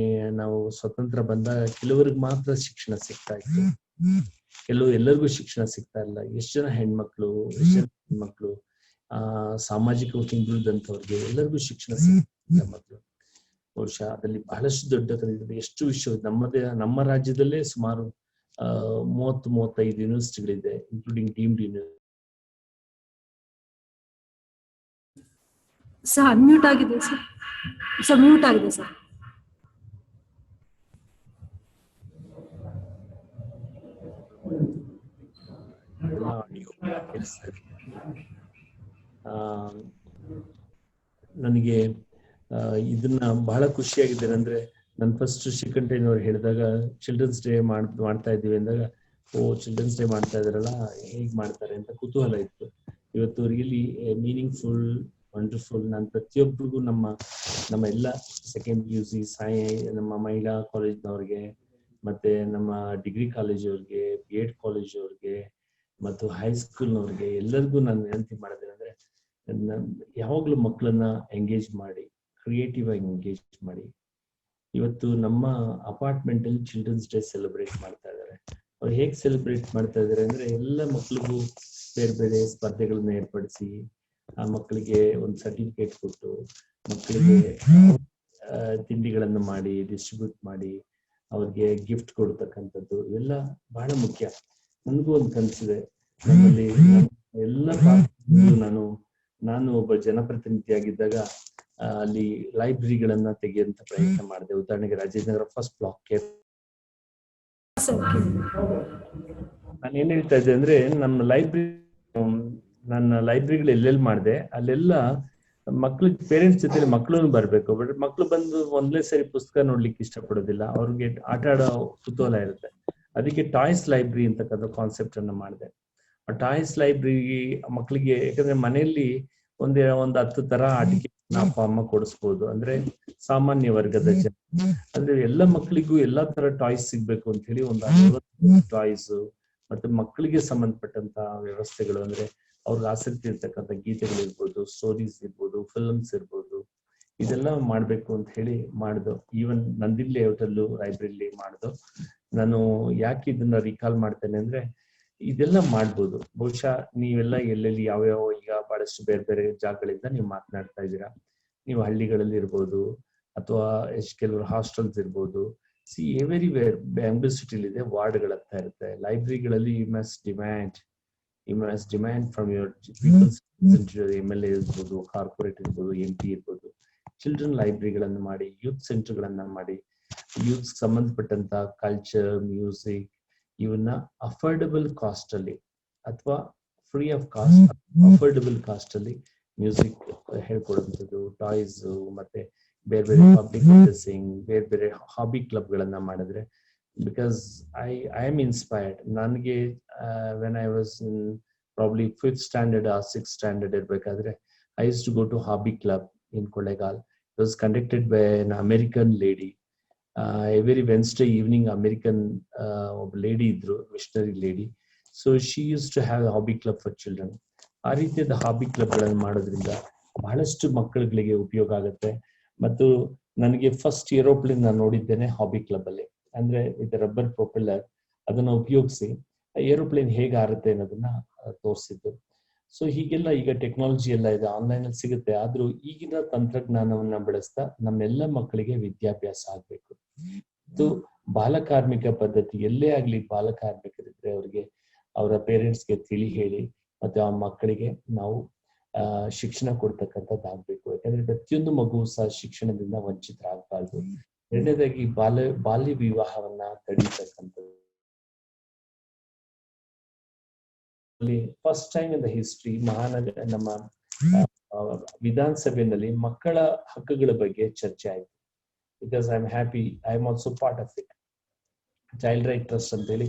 ನಾವು ಸ್ವತಂತ್ರ ಬಂದಾಗ ಕೆಲವರಿಗೆ ಮಾತ್ರ ಶಿಕ್ಷಣ ಸಿಗ್ತಾ ಇತ್ತು, ಎಲ್ಲರಿಗೂ ಶಿಕ್ಷಣ ಸಿಗ್ತಾ ಇಲ್ಲ. ಎಷ್ಟು ಜನ ಹೆಣ್ಮಕ್ಳು, ಎಷ್ಟು ಜನ ಹೆಣ್ಮಕ್ಳು ಸಾಮಾಜಿಕವಾಗಿ ಹಿಂದುಳಿದಂಥವ್ರಿಗೆ ಎಲ್ಲರಿಗೂ ಶಿಕ್ಷಣ ಸಿಗ್ತಾ ಮಕ್ಕಳು. ಬಹುಶಃ ಅದರಲ್ಲಿ ಬಹಳಷ್ಟು ದೊಡ್ಡ ಎಷ್ಟು ವಿಷಯ ನಮ್ಮ ರಾಜ್ಯದಲ್ಲೇ ಸುಮಾರು 30-35 ಯೂನಿವರ್ಸಿಟಿಗಳಿದೆ, including deemed university. Sir unmute ಆಗಿದೆ ಸರ್. ಸರ್ ಮ್ಯೂಟ್ ಆಗಿದೆ ಸರ್. ನನಗೆ ಇದನ್ನ ಬಹಳ ಖುಷಿಯಾಗಿದ್ದೇನೆ. ಅಂದ್ರೆ ನನ್ ಫಸ್ಟ್ ಶ್ರೀಕಂಠಯ್ಯನವ್ರು ಹೇಳಿದಾಗ ಚಿಲ್ಡ್ರನ್ಸ್ ಡೇ ಮಾಡ್ತಾ ಇದ್ದೀವಿ ಅಂದಾಗ, ಚಿಲ್ಡ್ರನ್ಸ್ ಡೇ ಮಾಡ್ತಾ ಇದಾರಲ್ಲ, ಹೇಗ್ ಮಾಡ್ತಾರೆ ಅಂತ ಕುತೂಹಲ ಇತ್ತು. ಇವತ್ತು ರಿಯಲಿ ಮೀನಿಂಗ್ಫುಲ್, ವಂಡರ್ಫುಲ್. ನಾನು ಪ್ರತಿಯೊಬ್ಬರಿಗೂ ನಮ್ಮ ಎಲ್ಲ ಸೆಕೆಂಡ್ PUC ನಮ್ಮ ಮಹಿಳಾ ಕಾಲೇಜ್ನವ್ರಿಗೆ, ಮತ್ತೆ ನಮ್ಮ ಡಿಗ್ರಿ ಕಾಲೇಜವ್ರಿಗೆ, BEd ಕಾಲೇಜವ್ರಿಗೆ ಮತ್ತು ಹೈಸ್ಕೂಲ್ನವ್ರಿಗೆ ಎಲ್ಲರಿಗೂ ನಾನು ವಿನಂತಿ ಮಾಡಿದ್ದೇನೆ ಅಂದ್ರೆ, ಯಾವಾಗ್ಲೂ ಮಕ್ಕಳನ್ನ ಎಂಗೇಜ್ ಮಾಡಿ, ಕ್ರಿಯೇಟಿವ್ ಆಗಿ ಎಂಗೇಜ್ ಮಾಡಿ. ಇವತ್ತು ನಮ್ಮ ಅಪಾರ್ಟ್ಮೆಂಟ್ ಅಲ್ಲಿ ಚಿಲ್ಡ್ರನ್ಸ್ ಡೇ ಸೆಲೆಬ್ರೇಟ್ ಮಾಡ್ತಾ ಇದ್ದಾರೆ. ಅವ್ರು ಹೇಗೆ ಸೆಲೆಬ್ರೇಟ್ ಮಾಡ್ತಾ ಇದ್ದಾರೆ ಅಂದ್ರೆ, ಎಲ್ಲ ಮಕ್ಕಳಿಗೂ ಬೇರೆ ಬೇರೆ ಸ್ಪರ್ಧೆಗಳನ್ನ ಏರ್ಪಡಿಸಿ ಆ ಮಕ್ಕಳಿಗೆ ಒಂದು ಸರ್ಟಿಫಿಕೇಟ್ ಕೊಟ್ಟು, ಮಕ್ಕಳಿಗೆ ತಿಂಡಿಗಳನ್ನು ಮಾಡಿ ಡಿಸ್ಟ್ರಿಬ್ಯೂಟ್ ಮಾಡಿ ಅವ್ರಿಗೆ ಗಿಫ್ಟ್ ಕೊಡ್ತಕ್ಕಂಥದ್ದು ಇವೆಲ್ಲ ಬಹಳ ಮುಖ್ಯ. ನನಗೂ ಒಂದು ಕನಸಿದೆ, ನಮ್ಮಲ್ಲಿ ಎಲ್ಲ ನಾನು ಒಬ್ಬ ಜನಪ್ರತಿನಿಧಿಯಾಗಿದ್ದಾಗ ಅಲ್ಲಿ ಲೈಬ್ರರಿಗಳನ್ನ ತೆಗೆಯುವಂತ ಪ್ರಯತ್ನ ಮಾಡಿದೆ. ಉದಾಹರಣೆಗೆ ರಾಜೇಂದ್ರ ಫಸ್ಟ್ ಬ್ಲಾಕ್ ಕೇರ್. ನಾನು ಏನ್ ಹೇಳ್ತಾ ಇದ್ದೆ ಅಂದ್ರೆ, ನನ್ನ ಲೈಬ್ರರಿಗಳು ಎಲ್ಲೆಲ್ಲಿ ಮಾಡಿದೆ ಅಲ್ಲೆಲ್ಲ ಮಕ್ಳಿಗೆ ಪೇರೆಂಟ್ಸ್ ಜೊತೆ ಮಕ್ಳು ಬರ್ಬೇಕು. ಬಟ್ ಮಕ್ಳು ಬಂದು ಒಂದೇ ಸರಿ ಪುಸ್ತಕ ನೋಡ್ಲಿಕ್ಕೆ ಇಷ್ಟಪಡೋದಿಲ್ಲ, ಅವ್ರಿಗೆ ಆಟ ಆಡೋ ಕುತೂಹಲ ಇರುತ್ತೆ. ಅದಕ್ಕೆ ಟಾಯ್ಸ್ ಲೈಬ್ರರಿ ಅಂತಕ್ಕಂಥ ಕಾನ್ಸೆಪ್ಟ್ ಅನ್ನ ಮಾಡಿದೆ. ಆ ಟಾಯ್ಸ್ ಲೈಬ್ರರಿ ಮಕ್ಳಿಗೆ, ಯಾಕಂದ್ರೆ ಮನೆಯಲ್ಲಿ ಒಂದು 10 ತರ ಆಟಿಕೆ ಅಪ್ಪ ಅಮ್ಮ ಕೊಡಿಸ್ಬೋದು. ಅಂದ್ರೆ ಸಾಮಾನ್ಯ ವರ್ಗದ ಜನ, ಅಂದ್ರೆ ಎಲ್ಲ ಮಕ್ಕಳಿಗೂ ಎಲ್ಲಾ ತರ ಟಾಯ್ಸ್ ಸಿಗ್ಬೇಕು ಅಂತ ಹೇಳಿ ಒಂದು 60 ಟಾಯ್ಸ್ ಮತ್ತೆ ಮಕ್ಕಳಿಗೆ ಸಂಬಂಧಪಟ್ಟಂತ ವ್ಯವಸ್ಥೆಗಳು, ಅಂದ್ರೆ ಅವ್ರಿಗೆ ಆಸಕ್ತಿ ಇರ್ತಕ್ಕಂಥ ಗೀತೆಗಳಿರ್ಬೋದು, ಸ್ಟೋರೀಸ್ ಇರ್ಬೋದು, ಫಿಲ್ಮ್ಸ್ ಇರ್ಬೋದು, ಇದೆಲ್ಲ ಮಾಡ್ಬೇಕು ಅಂತ ಹೇಳಿ ಮಾಡ್ದು. ಈವನ್ ನಂದಿನಿ ಲೇಔಟಲ್ಲೂ ಲೈಬ್ರರಿಲಿ ಮಾಡ್ದು. ನಾನು ಯಾಕೆ ಇದನ್ನ ರಿಕಾಲ್ ಮಾಡ್ತೇನೆ ಅಂದ್ರೆ ಇದೆಲ್ಲ ಮಾಡ್ಬೋದು. ಬಹುಶಃ ನೀವೆಲ್ಲ ಎಲ್ಲೆಲ್ಲಿ ಯಾವ್ಯಾವ ಈಗ ಬಹಳಷ್ಟು ಬೇರೆ ಬೇರೆ ಜಾಗಗಳಿಂದ ನೀವು ಮಾತನಾಡ್ತಾ ಇದ್ದೀರಾ. ನೀವು ಹಳ್ಳಿಗಳಲ್ಲಿ ಇರ್ಬೋದು ಅಥವಾ ಕೆಲವರು ಹಾಸ್ಟೆಲ್ಸ್ ಇರ್ಬೋದು. ಸಿ ಎವ್ರಿವೇರ್ ಬೆಂಗಳೂರು ಸಿಟಿಲಿ ಇದೆ, ವಾರ್ಡ್ಗಳಂತ ಇರುತ್ತೆ. ಲೈಬ್ರರಿಗಳಲ್ಲಿ you must demand from your peoples, MLA ಇರ್ಬೋದು, ಕಾರ್ಪೊರೇಟ್ ಇರ್ಬೋದು, MP ಇರ್ಬೋದು. ಚಿಲ್ಡ್ರನ್ ಲೈಬ್ರರಿಗಳನ್ನು ಮಾಡಿ, ಯೂತ್ ಸೆಂಟರ್ಗಳನ್ನ ಮಾಡಿ, ಯೂತ್ ಸಂಬಂಧಪಟ್ಟಂತ ಕಲ್ಚರ್, ಮ್ಯೂಸಿಕ್ ಇವನ್ನ ಅಫೋರ್ಡಬಲ್ ಕಾಸ್ಟ್ ಅಲ್ಲಿ ಅಥವಾ free of cost, affordable cost ಅಲ್ಲಿ ಮ್ಯೂಸಿಕ್ ಹೇಳ್ಕೊಡುವಂಥದ್ದು, ಟಾಯ್ಸ್ ಮತ್ತೆ ಬೇರೆ ಬೇರೆ ಪಬ್ಲಿಕ್ ಅಡ್ರೆಸ್ಸಿಂಗ್, ಬೇರೆ ಬೇರೆ ಹಾಬಿ ಕ್ಲಬ್ ಗಳನ್ನ ಮಾಡಿದ್ರೆ. Because I am inspired. ನನಗೆ when I was in probably 5th standard or 6th standard ಇರ್ಬೇಕಾದ್ರೆ I used to go to hobby club in Kollegal. It was conducted by an American lady. Every Wednesday evening American ಒಬ್ಬ ಲೇಡಿ ಇದ್ರು, missionary lady. So she used to have hobby club for children. ಆ ರೀತಿಯಾದ ಹಾಬಿ ಕ್ಲಬ್ಗಳನ್ನು ಮಾಡೋದ್ರಿಂದ ಬಹಳಷ್ಟು ಮಕ್ಕಳುಗಳಿಗೆ ಉಪಯೋಗ ಆಗುತ್ತೆ. ಮತ್ತು ನನಗೆ ಫಸ್ಟ್ ಏರೋಪ್ಲೇನ್ ನಾನು ನೋಡಿದ್ದೇನೆ ಹಾಬಿ ಕ್ಲಬ್ ಅಲ್ಲಿ. ಅಂದ್ರೆ ವಿತ್ ರಬ್ಬರ್ ಪ್ರೊಪೆಲ್ಲರ್ ಅದನ್ನ ಉಪಯೋಗಿಸಿ ಏರೋಪ್ಲೇನ್ ಹೇಗೆ ಆರುತ್ತೆ ಅನ್ನೋದನ್ನ ತೋರಿಸಿದ್ದು. ಸೊ ಹೀಗೆಲ್ಲ ಈಗ ಟೆಕ್ನಾಲಜಿ ಎಲ್ಲ ಇದೆ, ಆನ್ಲೈನ್ ಅಲ್ಲಿ ಸಿಗುತ್ತೆ. ಆದ್ರೂ ಈಗಿನ ತಂತ್ರಜ್ಞಾನವನ್ನ ಬಳಸ್ತಾ ನಮ್ಮೆಲ್ಲ ಮಕ್ಕಳಿಗೆ ವಿದ್ಯಾಭ್ಯಾಸ ಆಗ್ಬೇಕು. ಇದು ಬಾಲಕಾರ್ಮಿಕ ಪದ್ಧತಿ ಎಲ್ಲೇ ಆಗ್ಲಿ, ಬಾಲಕಾರ್ಮಿಕರಿದ್ರೆ ಅವ್ರಿಗೆ ಅವರ ಪೇರೆಂಟ್ಸ್ಗೆ ತಿಳಿ ಹೇಳಿ ಮತ್ತೆ ಆ ಮಕ್ಕಳಿಗೆ ನಾವು ಶಿಕ್ಷಣ ಕೊಡ್ತಕ್ಕಂಥದ್ದಾಗ್ಬೇಕು. ಯಾಕಂದ್ರೆ ಪ್ರತಿಯೊಂದು ಮಗು ಸಹ ಶಿಕ್ಷಣದಿಂದ ವಂಚಿತರಾಗಬಾರ್ದು. ಎರಡನೇದಾಗಿ ಬಾಲ್ಯ ವಿವಾಹವನ್ನ ತಡೀತಕ್ಕಂಥದ್ದು. First time in the history ಮಹಾನಗರ ನಮ್ಮ ವಿಧಾನಸಭೆಯಲ್ಲಿ ಮಕ್ಕಳ ಹಕ್ಕುಗಳ ಬಗ್ಗೆ ಚರ್ಚೆ ಆಯ್ತು. Because I am happy, I am also part of it. Child right trust ಅಂತ ಹೇಳಿ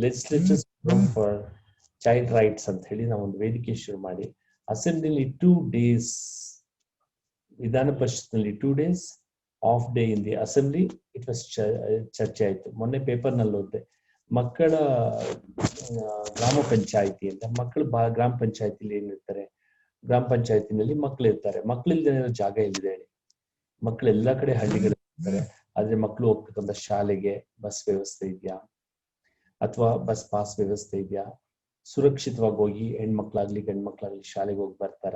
ಲೆಜಿಸ್ಲೇಚರ್ಸ್ ಫಾರ್ ಚೈಲ್ಡ್ ರೈಟ್ಸ್ ಅಂತ ಹೇಳಿ ನಾವು ಒಂದು ವೇದಿಕೆ ಶುರು ಮಾಡಿ ಅಸೆಂಬ್ಲಿಲಿ 2 days, ವಿಧಾನ ಪರಿಷತ್ನಲ್ಲಿ 2 days, of day in the assembly. It was ಚರ್ಚೆ ಆಯ್ತು. ಮೊನ್ನೆ ಪೇಪರ್ ನಲ್ಲಿ ಓದಿದೆ, ಮಕ್ಕಳ ಗ್ರಾಮ ಪಂಚಾಯತಿ ಅಂತ. ಮಕ್ಕಳು ಗ್ರಾಮ ಪಂಚಾಯತಿಲಿ ಏನಿರ್ತಾರೆ, ಗ್ರಾಮ ಪಂಚಾಯತಿನಲ್ಲಿ ಮಕ್ಳು ಇರ್ತಾರೆ. ಮಕ್ಳಿಲ್ದೇ ಇರೋ ಜಾಗ ಎಲ್ಲಿದೆ ಹೇಳಿ? ಮಕ್ಳು ಎಲ್ಲಾ ಕಡೆ ಹಳ್ಳಿಗಳಿರ್ತಾರೆ. ಆದ್ರೆ ಮಕ್ಳು ಹೋಗ್ತಕ್ಕಂಥ ಶಾಲೆಗೆ ಬಸ್ ವ್ಯವಸ್ಥೆ ಇದೆಯಾ ಅಥವಾ ಬಸ್ ಪಾಸ್ ವ್ಯವಸ್ಥೆ ಇದೆಯಾ? ಸುರಕ್ಷಿತವಾಗಿ ಹೋಗಿ ಹೆಣ್ಮಕ್ಳಾಗ್ಲಿ ಗಂಡ್ಮಕ್ಳಾಗ್ಲಿ ಶಾಲೆಗೆ ಹೋಗಿ ಬರ್ತಾರ?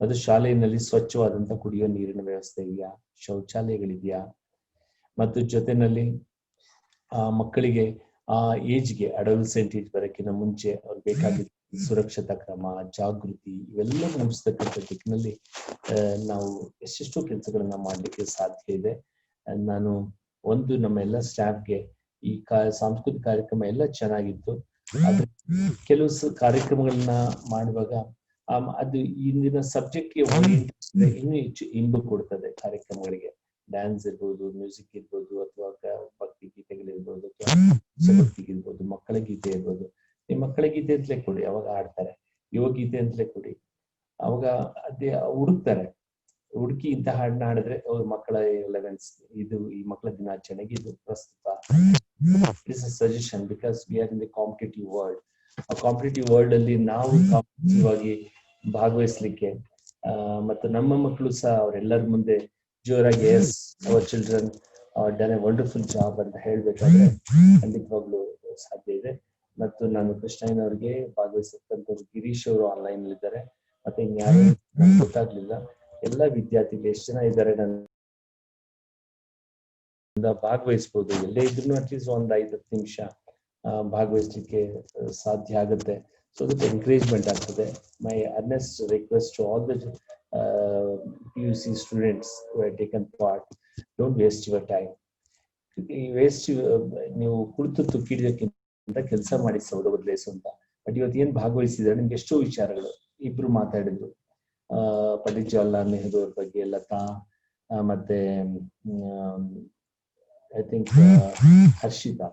ಮತ್ತು ಶಾಲೆಯಲ್ಲಿ ಸ್ವಚ್ಛವಾದಂತ ಕುಡಿಯೋ ನೀರಿನ ವ್ಯವಸ್ಥೆ ಇದೆಯಾ? ಶೌಚಾಲಯಗಳಿದೆಯಾ? ಮತ್ತು ಜೊತೆನಲ್ಲಿ ಮಕ್ಕಳಿಗೆ ಆ ಏಜ್ಗೆ, ಅಡಲ್ಸೆಂಟ್ ಏಜ್ ಬರೋಕ್ಕಿಂತ ಮುಂಚೆ ಅವ್ರಿಗೆ ಬೇಕಾಗಿದ್ದ ಸುರಕ್ಷತಾ ಕ್ರಮ, ಜಾಗೃತಿ ಇವೆಲ್ಲ ಮೂಡಿಸ್ತಕ್ಕಂಥ ದಿಕ್ಕಿನಲ್ಲಿ ನಾವು ಎಷ್ಟೆಷ್ಟೋ ಕೆಲಸಗಳನ್ನ ಮಾಡ್ಲಿಕ್ಕೆ ಸಾಧ್ಯ ಇದೆ. ನಾನು ನಮ್ಮ ಎಲ್ಲ ಸ್ಟಾಫ್ಗೆ ಈ ಸಾಂಸ್ಕೃತಿಕ ಕಾರ್ಯಕ್ರಮ ಎಲ್ಲ ಚೆನ್ನಾಗಿತ್ತು. ಆದ್ರೆ ಕೆಲವು ಕಾರ್ಯಕ್ರಮಗಳನ್ನ ಮಾಡುವಾಗ ಅದು ಇಂದಿನ ಸಬ್ಜೆಕ್ಟ್ಗೆ ಇನ್ನೂ ಹೆಚ್ಚು ಇಂಬು ಕೊಡ್ತದೆ ಕಾರ್ಯಕ್ರಮಗಳಿಗೆ. ಡ್ಯಾನ್ಸ್ ಇರ್ಬೋದು, ಮ್ಯೂಸಿಕ್ ಇರ್ಬೋದು, ಅಥವಾ ಭಕ್ತಿ ಗೀತೆಗಳಿರ್ಬೋದು, ಅಥವಾ ಭಕ್ತಿಗಿರ್ಬೋದು, ಮಕ್ಕಳ ಗೀತೆ ಇರ್ಬೋದು. ನಿಮ್ಮ ಮಕ್ಕಳ ಗೀತೆ ಅಂತಲೇ ಕೊಡಿ, ಅವಾಗ ಆಡ್ತಾರೆ. ಯುವ ಗೀತೆ ಅಂತಲೇ ಕೊಡಿ, ಅವಾಗ ಅದೇ ಹುಡುಕ್ತಾರೆ. ಹುಡುಕಿ ಇಂಥ ಹಾಡನ್ನ ಹಾಡಿದ್ರೆ ಅವ್ರ ಮಕ್ಕಳ ರೆಲೆವೆನ್ಸ್ ಇದು, ಈ ಮಕ್ಕಳ ದಿನಾಚರಣೆಗೆ ಇದು ಪ್ರಸ್ತುತ. It's a suggestion because we are in the competitive world. ಆ ಕಾಂಪಿಟೇಟಿವ್ ವರ್ಲ್ಡ್ ಅಲ್ಲಿ ನಾವು ಕಾಂಪಿಟೇಟಿವ್ ಆಗಿ ಭಾಗವಹಿಸ್ಲಿಕ್ಕೆ ಮತ್ತು ನಮ್ಮ ಮಕ್ಕಳು ಸಹ ಅವರೆಲ್ಲರ ಮುಂದೆ ಜೋರಾಗಿ yes our children done a wonderful job ಅಂತ ಹೇಳ್ಬೇಕಾದ್ರೆ ಖಂಡಿತವಾಗ್ಲೂ ಸಾಧ್ಯ ಇದೆ. ಮತ್ತು ನಾನು ಕೃಷ್ಣಯ್ಯನವ್ರಿಗೆ ಭಾಗವಹಿಸತಕ್ಕಂಥವ್ರು ಗಿರೀಶ್ ಅವರು ಆನ್ಲೈನ್ ಅಲ್ಲಿ ಇದ್ದಾರೆ. ಮತ್ತೆ ಇನ್ಯಾರು ಗೊತ್ತಾಗ್ಲಿಲ್ಲ. ಎಲ್ಲ ವಿದ್ಯಾರ್ಥಿಗಳು ಎಷ್ಟು ಜನ ಇದ್ದಾರೆ ನನ್ನ ಭಾಗವಹಿಸ್ಬೋದು. ಎಲ್ಲೇ ಇದ್ರು ಅಟ್ಲೀಸ್ಟ್ ಒಂದು 5-10 ನಿಮಿಷ ಭಾಗವಹಿಸ್ಲಿಕ್ಕೆ ಸಾಧ್ಯ ಆಗುತ್ತೆ. ಸೊ ಅದಕ್ಕೆ ಎನ್ಕರೇಜ್ಮೆಂಟ್ ಆಗ್ತದೆ. My earnest request to all the PUC students who have taken part, don't waste your time. ನೀವು ಕುಳಿತು ತುಕ್ಕಿಡೋಕ್ಕಿಂತ ಕೆಲಸ ಮಾಡಿ ಸೌಧ ಬದಲಾಯಿಸು ಅಂತ. ಬಟ್ ಇವತ್ತು ಏನ್ ಭಾಗವಹಿಸಿದ್ರೆ ನಿಮ್ಗೆ ಎಷ್ಟೋ ವಿಚಾರಗಳು ಇಬ್ರು ಮಾತಾಡಿದ್ರು. ಪಂಡಿತ್ ಜವಾಹರ್ಲಾಲ್ ನೆಹರು ಅವ್ರ ಬಗ್ಗೆ, ಲತಾ ಮತ್ತೆ ಐ ಥಿಂಕ್ ಹರ್ಷಿತಾ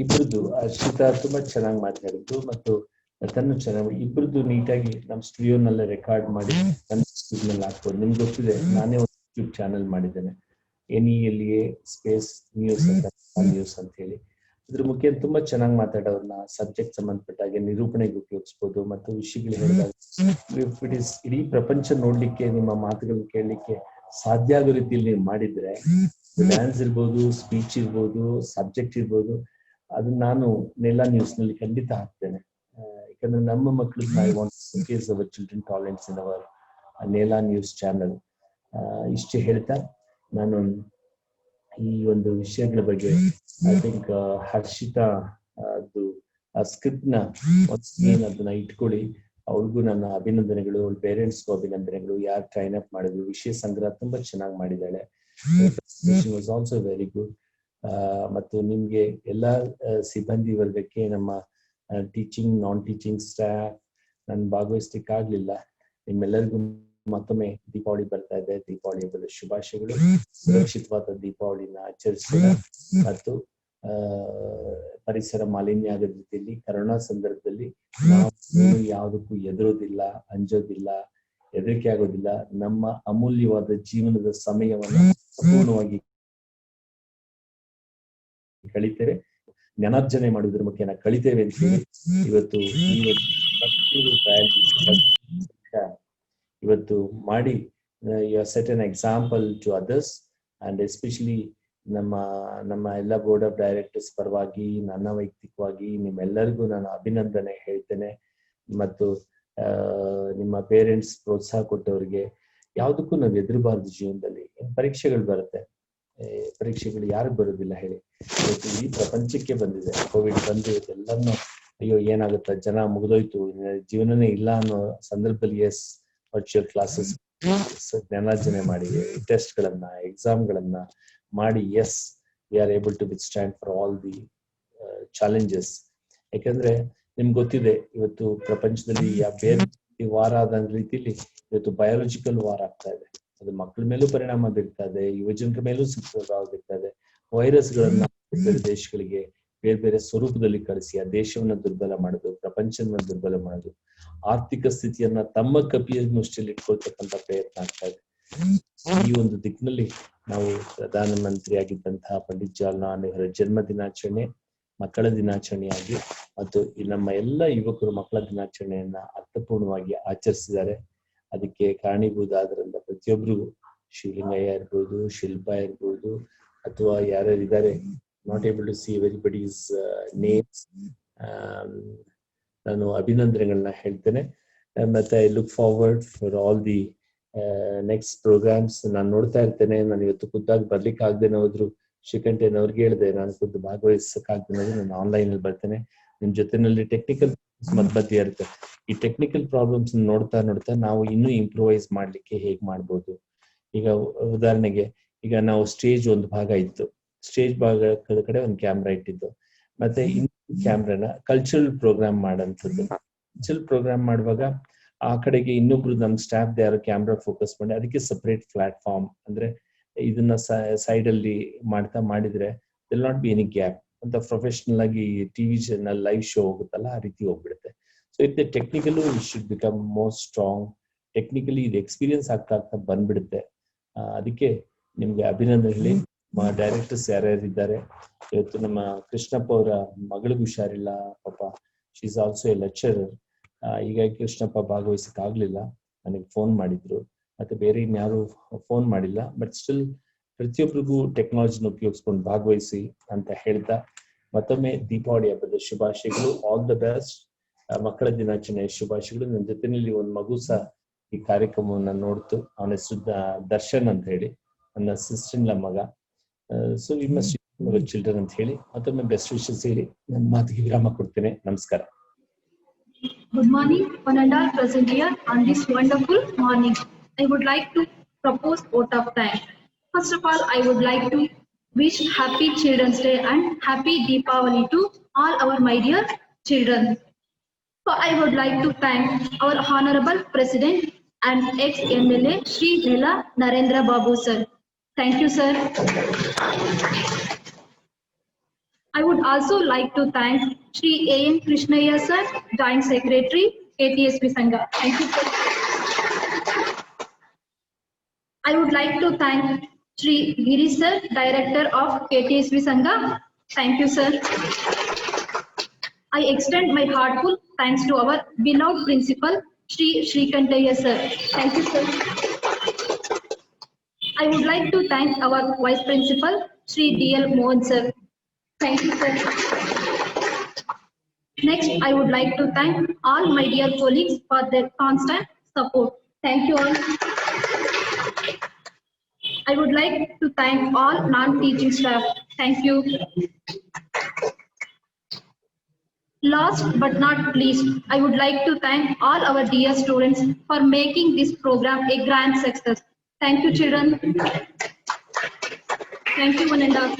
ಇಬ್ರದ್ದು. ಹರ್ಷಿತಾ ತುಂಬಾ ಚೆನ್ನಾಗಿ ಮಾತಾಡಿದ್ದು ಮತ್ತು ಲತಾನು ಚೆನ್ನಾಗಿ, ಇಬ್ರದ್ದು ನೀಟಾಗಿ ನಮ್ಮ ಸ್ಟುಡಿಯೋನಲ್ಲೇ ರೆಕಾರ್ಡ್ ಮಾಡಿ ನನ್ನ ಸ್ಟುಡಿಯೋನಲ್ಲಿ ಹಾಕ್ಬೋದು. ನಿಮ್ಗೆ ಗೊತ್ತಿದೆ, ನಾನೇ ಒಂದು ಯೂಟ್ಯೂಬ್ ಚಾನೆಲ್ ಮಾಡಿದ್ದೇನೆ, NELA ಸ್ಪೇಸ್ ನ್ಯೂಸ್ ಅಂತ ಹೇಳಿ. ಅದ್ರ ಮುಖ್ಯ ತುಂಬಾ ಚೆನ್ನಾಗಿ ಮಾತಾಡೋರ್ನ ಸಬ್ಜೆಕ್ಟ್ ಸಂಬಂಧಪಟ್ಟಾಗೆ ನಿರೂಪಣೆಗೆ ಉಪಯೋಗಿಸ್ಬೋದು ಮತ್ತು ವಿಷಯಗಳು ಹೇಳಿದಾಗ ಇಡೀ ಪ್ರಪಂಚ ನೋಡ್ಲಿಕ್ಕೆ, ನಿಮ್ಮ ಮಾತುಗಳನ್ನ ಕೇಳಲಿಕ್ಕೆ ಸಾಧ್ಯ ಆಗೋ ರೀತಿಯಲ್ಲಿ ನೀವು ಮಾಡಿದ್ರೆ, ಡ್ಯಾನ್ಸ್ ಇರ್ಬೋದು, ಸ್ಪೀಚ್ ಇರ್ಬೋದು, ಸಬ್ಜೆಕ್ಟ್ ಇರ್ಬೋದು, ಅದನ್ನ ನಾನು ನೆಲಾ ನ್ಯೂಸ್ ನಲ್ಲಿ ಖಂಡಿತ ಹಾಕ್ತೇನೆ. ಯಾಕಂದ್ರೆ ನಮ್ಮ ಮಕ್ಕಳಿಗೆ I want to showcase our children talents in our ನೆಲಾ ನ್ಯೂಸ್ ಚಾನಲ್. ಇಷ್ಟೇ ಹೇಳ್ತಾ ನಾನು ಈ ಒಂದು ವಿಷಯಗಳ ಬಗ್ಗೆ ಐ ಥಿಂಕ್ ಹರ್ಷಿತಾ ಅದು ಆ ಸ್ಕ್ರಿಪ್ಟ್ ನ ಅದನ್ನ ಇಟ್ಕೊಳ್ಳಿ. ಅವ್ಳಿಗೂ ನನ್ನ ಅಭಿನಂದನೆಗಳು, ಅವಳ ಪೇರೆಂಟ್ಸ್ಗೂ ಅಭಿನಂದನೆಗಳು. ಯಾರು ಟ್ರೈನ್ ಅಪ್ ಮಾಡಿದ್ರು, ವಿಷಯ ಸಂಗ್ರಹ ತುಂಬಾ ಚೆನ್ನಾಗಿ ಮಾಡಿದ್ದಾಳೆ. Was also very good. ಮತ್ತು ನಿಮ್ಗೆ ಎಲ್ಲಾ ಸಿಬ್ಬಂದಿ ವರ್ಗಕ್ಕೆ, ನಮ್ಮ ಟೀಚಿಂಗ್ ನಾನ್ ಟೀಚಿಂಗ್ ಸ್ಟಾಫ್, ನಾನು ಭಾಗವಹಿಸ್ಲಿಕ್ಕೆ ಆಗ್ಲಿಲ್ಲ, ನಿಮ್ಮೆಲ್ಲರಿಗೂ ಮತ್ತೊಮ್ಮೆ ದೀಪಾವಳಿ ಬರ್ತಾ ಇದೆ, ದೀಪಾವಳಿ ಹಬ್ಬದ ಶುಭಾಶಯಗಳು. ಸುರಕ್ಷಿತವಾದ ದೀಪಾವಳಿನ ಆಚರಿಸೋಣ ಮತ್ತು ಪರಿಸರ ಮಾಲಿನ್ಯ ಆಗದ ರೀತಿಯಲ್ಲಿ ಕರೋನಾ ಸಂದರ್ಭದಲ್ಲಿ ನಾವು ಯಾವುದಕ್ಕೂ ಎದುರೋದಿಲ್ಲ, ಅಂಜೋದಿಲ್ಲ, ಹೆದರಿಕೆ ಆಗೋದಿಲ್ಲ. ನಮ್ಮ ಅಮೂಲ್ಯವಾದ ಜೀವನದ ಸಮಯವನ್ನು ಸಂಪೂರ್ಣವಾಗಿ ಕಳಿತೇವೆ, ಜ್ಞಾನಾರ್ಜನೆ ಮಾಡುವುದರ ಮುಖೇನ ಕಳಿತೇವೆ ಅಂತ ಹೇಳಿ ಇವತ್ತು ಮಾಡಿ you are set an example to others and especially ನಮ್ಮ ಎಲ್ಲ ಬೋರ್ಡ್ ಆಫ್ ಡೈರೆಕ್ಟರ್ಸ್ ಪರವಾಗಿ, ನನ್ನ ವೈಯಕ್ತಿಕವಾಗಿ ನಿಮ್ಮೆಲ್ಲರಿಗೂ ನಾನು ಅಭಿನಂದನೆ ಹೇಳ್ತೇನೆ. ಮತ್ತು ನಿಮ್ಮ ಪೇರೆಂಟ್ಸ್ ಪ್ರೋತ್ಸಾಹ ಕೊಟ್ಟವ್ರಿಗೆ, ಯಾವುದಕ್ಕೂ ನಾವು ಹೆದರಬಾರ್ದು. ಜೀವನದಲ್ಲಿ ಪರೀಕ್ಷೆಗಳು ಬರುತ್ತೆ, ಪರೀಕ್ಷೆಗಳು ಯಾರಿಗೂ ಬರೋದಿಲ್ಲ ಹೇಳಿ. ಇವತ್ತು ಈ ಪ್ರಪಂಚಕ್ಕೆ ಬಂದಿದೆ ಕೋವಿಡ್ ಬಂದು, ಎಲ್ಲರನ್ನು ಅಯ್ಯೋ ಏನಾಗುತ್ತ, ಜನ ಮುಗಿದೋಯ್ತು, ಜೀವನನೇ ಇಲ್ಲ ಅನ್ನೋ ಸಂದರ್ಭದಲ್ಲಿ ಎಸ್ ವರ್ಚುವಲ್ ಕ್ಲಾಸಸ್ ಜ್ಞಾನಾರ್ಜನೆ ಮಾಡಿ, ಟೆಸ್ಟ್ ಗಳನ್ನ, ಎಕ್ಸಾಮ್ಗಳನ್ನ ಮಾಡಿ, as we are able to withstand for all the challenges. ಯಾಕಂದ್ರೆ ನಿಮ್ಗೆ ಗೊತ್ತಿದೆ, ಇವತ್ತು ಪ್ರಪಂಚದಲ್ಲಿ ಬೇರೆ ವಾರ ಆದ ರೀತಿಯಲ್ಲಿ ಇವತ್ತು ಬಯಾಲಜಿಕಲ್ ವಾರ್ ಆಗ್ತಾ ಇದೆ. ಅದು ಮಕ್ಕಳ ಮೇಲೂ ಪರಿಣಾಮ ಬೀರ್ತಾ ಇದೆ, ಯುವಜನರ ಮೇಲೂ ಪ್ರಭಾವ ಬೀರ್ತಾ ಇದೆ. ವೈರಸ್ ಗಳನ್ನ ಬೇರೆ ದೇಶಗಳಿಗೆ ಬೇರೆ ಬೇರೆ ಸ್ವರೂಪದಲ್ಲಿ ಕಳಿಸಿ ಆ ದೇಶವನ್ನ ದುರ್ಬಲ ಮಾಡೋದು, ಪ್ರಪಂಚವನ್ನ ದುರ್ಬಲ ಮಾಡೋದು, ಆರ್ಥಿಕ ಸ್ಥಿತಿಯನ್ನ ತಮ್ಮ ಕಪಿಯ ಮುಷ್ಟಿಯಲ್ಲಿ ಇಟ್ಕೊಳ್ತಕ್ಕಂಥ ಪ್ರಯತ್ನ ಆಗ್ತಾ ಇದೆ. ಈ ಒಂದು ದಿಕ್ಕಿನಲ್ಲಿ ನಾವು ಪ್ರಧಾನಮಂತ್ರಿ ಆಗಿದ್ದಂತಹ ಪಂಡಿತ್ ಜವಾಹರ್ಲಾಲ್ ನೆಹರು ಜನ್ಮ ದಿನಾಚರಣೆ ಮಕ್ಕಳ ದಿನಾಚರಣೆಯಾಗಿ ಮತ್ತು ನಮ್ಮ ಎಲ್ಲ ಯುವಕರು ಮಕ್ಕಳ ದಿನಾಚರಣೆಯನ್ನ ಅರ್ಥಪೂರ್ಣವಾಗಿ ಆಚರಿಸಿದ್ದಾರೆ. ಅದಕ್ಕೆ ಕಾರಣೀಭೂತರಾದ ಪ್ರತಿಯೊಬ್ಬರಿಗೂ, ಶಿವಲಿಂಗಯ್ಯ ಇರ್ಬೋದು, ಶಿಲ್ಪಾ ಇರ್ಬೋದು, ಅಥವಾ ಯಾರ್ಯಾರಿದ್ದಾರೆ, not able to see everybody's names, ನಾನು ಅಭಿನಂದನೆಗಳನ್ನ ಹೇಳ್ತೇನೆ. ಮತ್ತೆ I look forward for all the next programs. ನಾನು ನೋಡ್ತಾ ಇರ್ತೇನೆ. ನಾನು ಇವತ್ತು ಖುದ್ದಾಗಿ ಬರ್ಲಿಕ್ಕೆ ಆಗ್ದೇನೆ ಹೋದ್ರು ಶ್ರೀಕಂಠಯ್ಯನವ್ರಿಗೆ ಹೇಳಿದೆ, ನಾನು ಖುದ್ದು ಭಾಗವಹಿಸಕ್ಕಾಗ್ದೇನೆ ನಾನು ಆನ್ಲೈನ್ ಅಲ್ಲಿ ಬರ್ತೇನೆ. ನಿಮ್ ಜೊತೆನಲ್ಲಿ ಟೆಕ್ನಿಕಲ್ ಮಧ್ಯ ಇರುತ್ತೆ. ಈ ಟೆಕ್ನಿಕಲ್ ಪ್ರಾಬ್ಲಮ್ಸ್ ನೋಡ್ತಾ ನಾವು ಇನ್ನೂ ಇಂಪ್ರೂವೈಸ್ ಮಾಡ್ಲಿಕ್ಕೆ ಹೇಗ್ ಮಾಡ್ಬೋದು. ಈಗ ಉದಾಹರಣೆಗೆ, ಈಗ ನಾವು ಸ್ಟೇಜ್ ಒಂದು ಭಾಗ ಇತ್ತು, ಸ್ಟೇಜ್ ಭಾಗದ ಕಡೆ ಒಂದು ಕ್ಯಾಮ್ರಾ ಇಟ್ಟಿದ್ದು, ಮತ್ತೆ ಇನ್ನೊಂದು ಕ್ಯಾಮ್ರಾನ ಕಲ್ಚರಲ್ ಪ್ರೋಗ್ರಾಮ್ ಮಾಡಂಥದ್ದು. ಕಲ್ಚರಲ್ ಪ್ರೋಗ್ರಾಮ್ ಮಾಡುವಾಗ ಆ ಕಡೆಗೆ ಇನ್ನೊಬ್ರು ನಮ್ಮ ಸ್ಟಾಫ್ ಯಾರು ಕ್ಯಾಮ್ರಾ ಫೋಕಸ್ ಮಾಡಿ, ಅದಕ್ಕೆ ಸಪರೇಟ್ ಪ್ಲಾಟ್ಫಾರ್ಮ್, ಅಂದ್ರೆ ಇದನ್ನ ಸೈಡ್ ಅಲ್ಲಿ ಮಾಡಿದ್ರೆ will not be any gap ಅಂತ ಪ್ರೊಫೆಷನಲ್ ಆಗಿ ಟಿವಿ ಚಾನಲ್ ಲೈವ್ ಶೋ ಹೋಗುತ್ತಲ್ಲ, ಆ ರೀತಿ ಹೋಗ್ಬಿಡುತ್ತೆ. So it technically we should become more strong. Technically ಇದು ಎಕ್ಸ್ಪೀರಿಯನ್ಸ್ ಆಗ್ತಾ ಬಂದ್ಬಿಡುತ್ತೆ. ಅದಕ್ಕೆ ನಿಮ್ಗೆ ಅಭಿನಂದನೆ. ಡೈರೆಕ್ಟರ್ಸ್ ಯಾರ್ಯಾರಿದ್ದಾರೆ, ಇವತ್ತು ನಮ್ಮ ಕೃಷ್ಣಪ್ಪ ಅವರ ಮಗಳಿಗೆ ಹುಷಾರಿಲ್ಲ ಪಾಪ, she is also A lecturer. ಹೀಗಾಗಿ ಕೃಷ್ಣಪ್ಪ ಭಾಗವಹಿಸಕ್ ಆಗ್ಲಿಲ್ಲ, ನನಗೆ ಫೋನ್ ಮಾಡಿದ್ರು. ಮತ್ತೆ ಬೇರೆ ಇನ್ಯಾರು ಫೋನ್ ಮಾಡಿಲ್ಲ. ಬಟ್ ಸ್ಟಿಲ್ ಪ್ರತಿಯೊಬ್ಬರಿಗೂ ಟೆಕ್ನಾಲಜಿನ ಉಪಯೋಗಿಸ್ಕೊಂಡು ಭಾಗವಹಿಸಿ ಅಂತ ಹೇಳ್ತಾ, ಮತ್ತೊಮ್ಮೆ ದೀಪಾವಳಿ ಹಬ್ಬದ ಶುಭಾಶಯಗಳು. All the best. ಮಕ್ಕಳ ದಿನಾಚರಣೆಯ ಶುಭಾಶಯಗಳು. ನನ್ನ ಜೊತೆನಲ್ಲಿ ಒಂದು ಮಗು ಸಹ ಈ ಕಾರ್ಯಕ್ರಮವನ್ನ ನೋಡ್ತು, ಅವನ ಹೆಸರು ದರ್ಶನ್ ಅಂತ ಹೇಳಿ, ನನ್ನ ಸಿಸ್ಟರ್ನ ಮಗ. ಸೊ ವಿ ಮಸ್ಟ್ ಚಿಲ್ಡ್ರನ್ ಅಂತ ಹೇಳಿ ಮತ್ತೊಮ್ಮೆ ಬೆಸ್ಟ್ ವಿಶಸ್ ಹೇಳಿ ನನ್ನ ಮಾತಿಗೆ ವಿರಾಮ ಕೊಡ್ತೇನೆ. ನಮಸ್ಕಾರ. Good morning, one and all present here on this wonderful morning. I would like to propose vote of thanks. First of all, I would like to wish Happy Children's Day and Happy Deepavali to all our my dear children. So I would like to thank our Honorable President and ex-MLA Shri Dhela Narendra Babu sir. Thank you, sir. I would also like to thank Shri A.N. Krishnaya sir, Joint Secretary, KTSP Sangha. Thank you, sir. I would like to thank Shri Giri sir, Director of KTSP Sangha. Thank you, sir. I extend my heartful thanks to our beloved principal, Shri Shrikantaya sir. Thank you, sir. I would like to thank our Vice Principal, Shri D.L. Mohan sir. Thank you, sir. Next, I would like to thank all my dear colleagues for their constant support. Thank you all. I would like to thank all non-teaching staff. Thank you. Last but not least, I would like to thank all our dear students for making this program a grand success. Thank you, children. Thank you, one and all.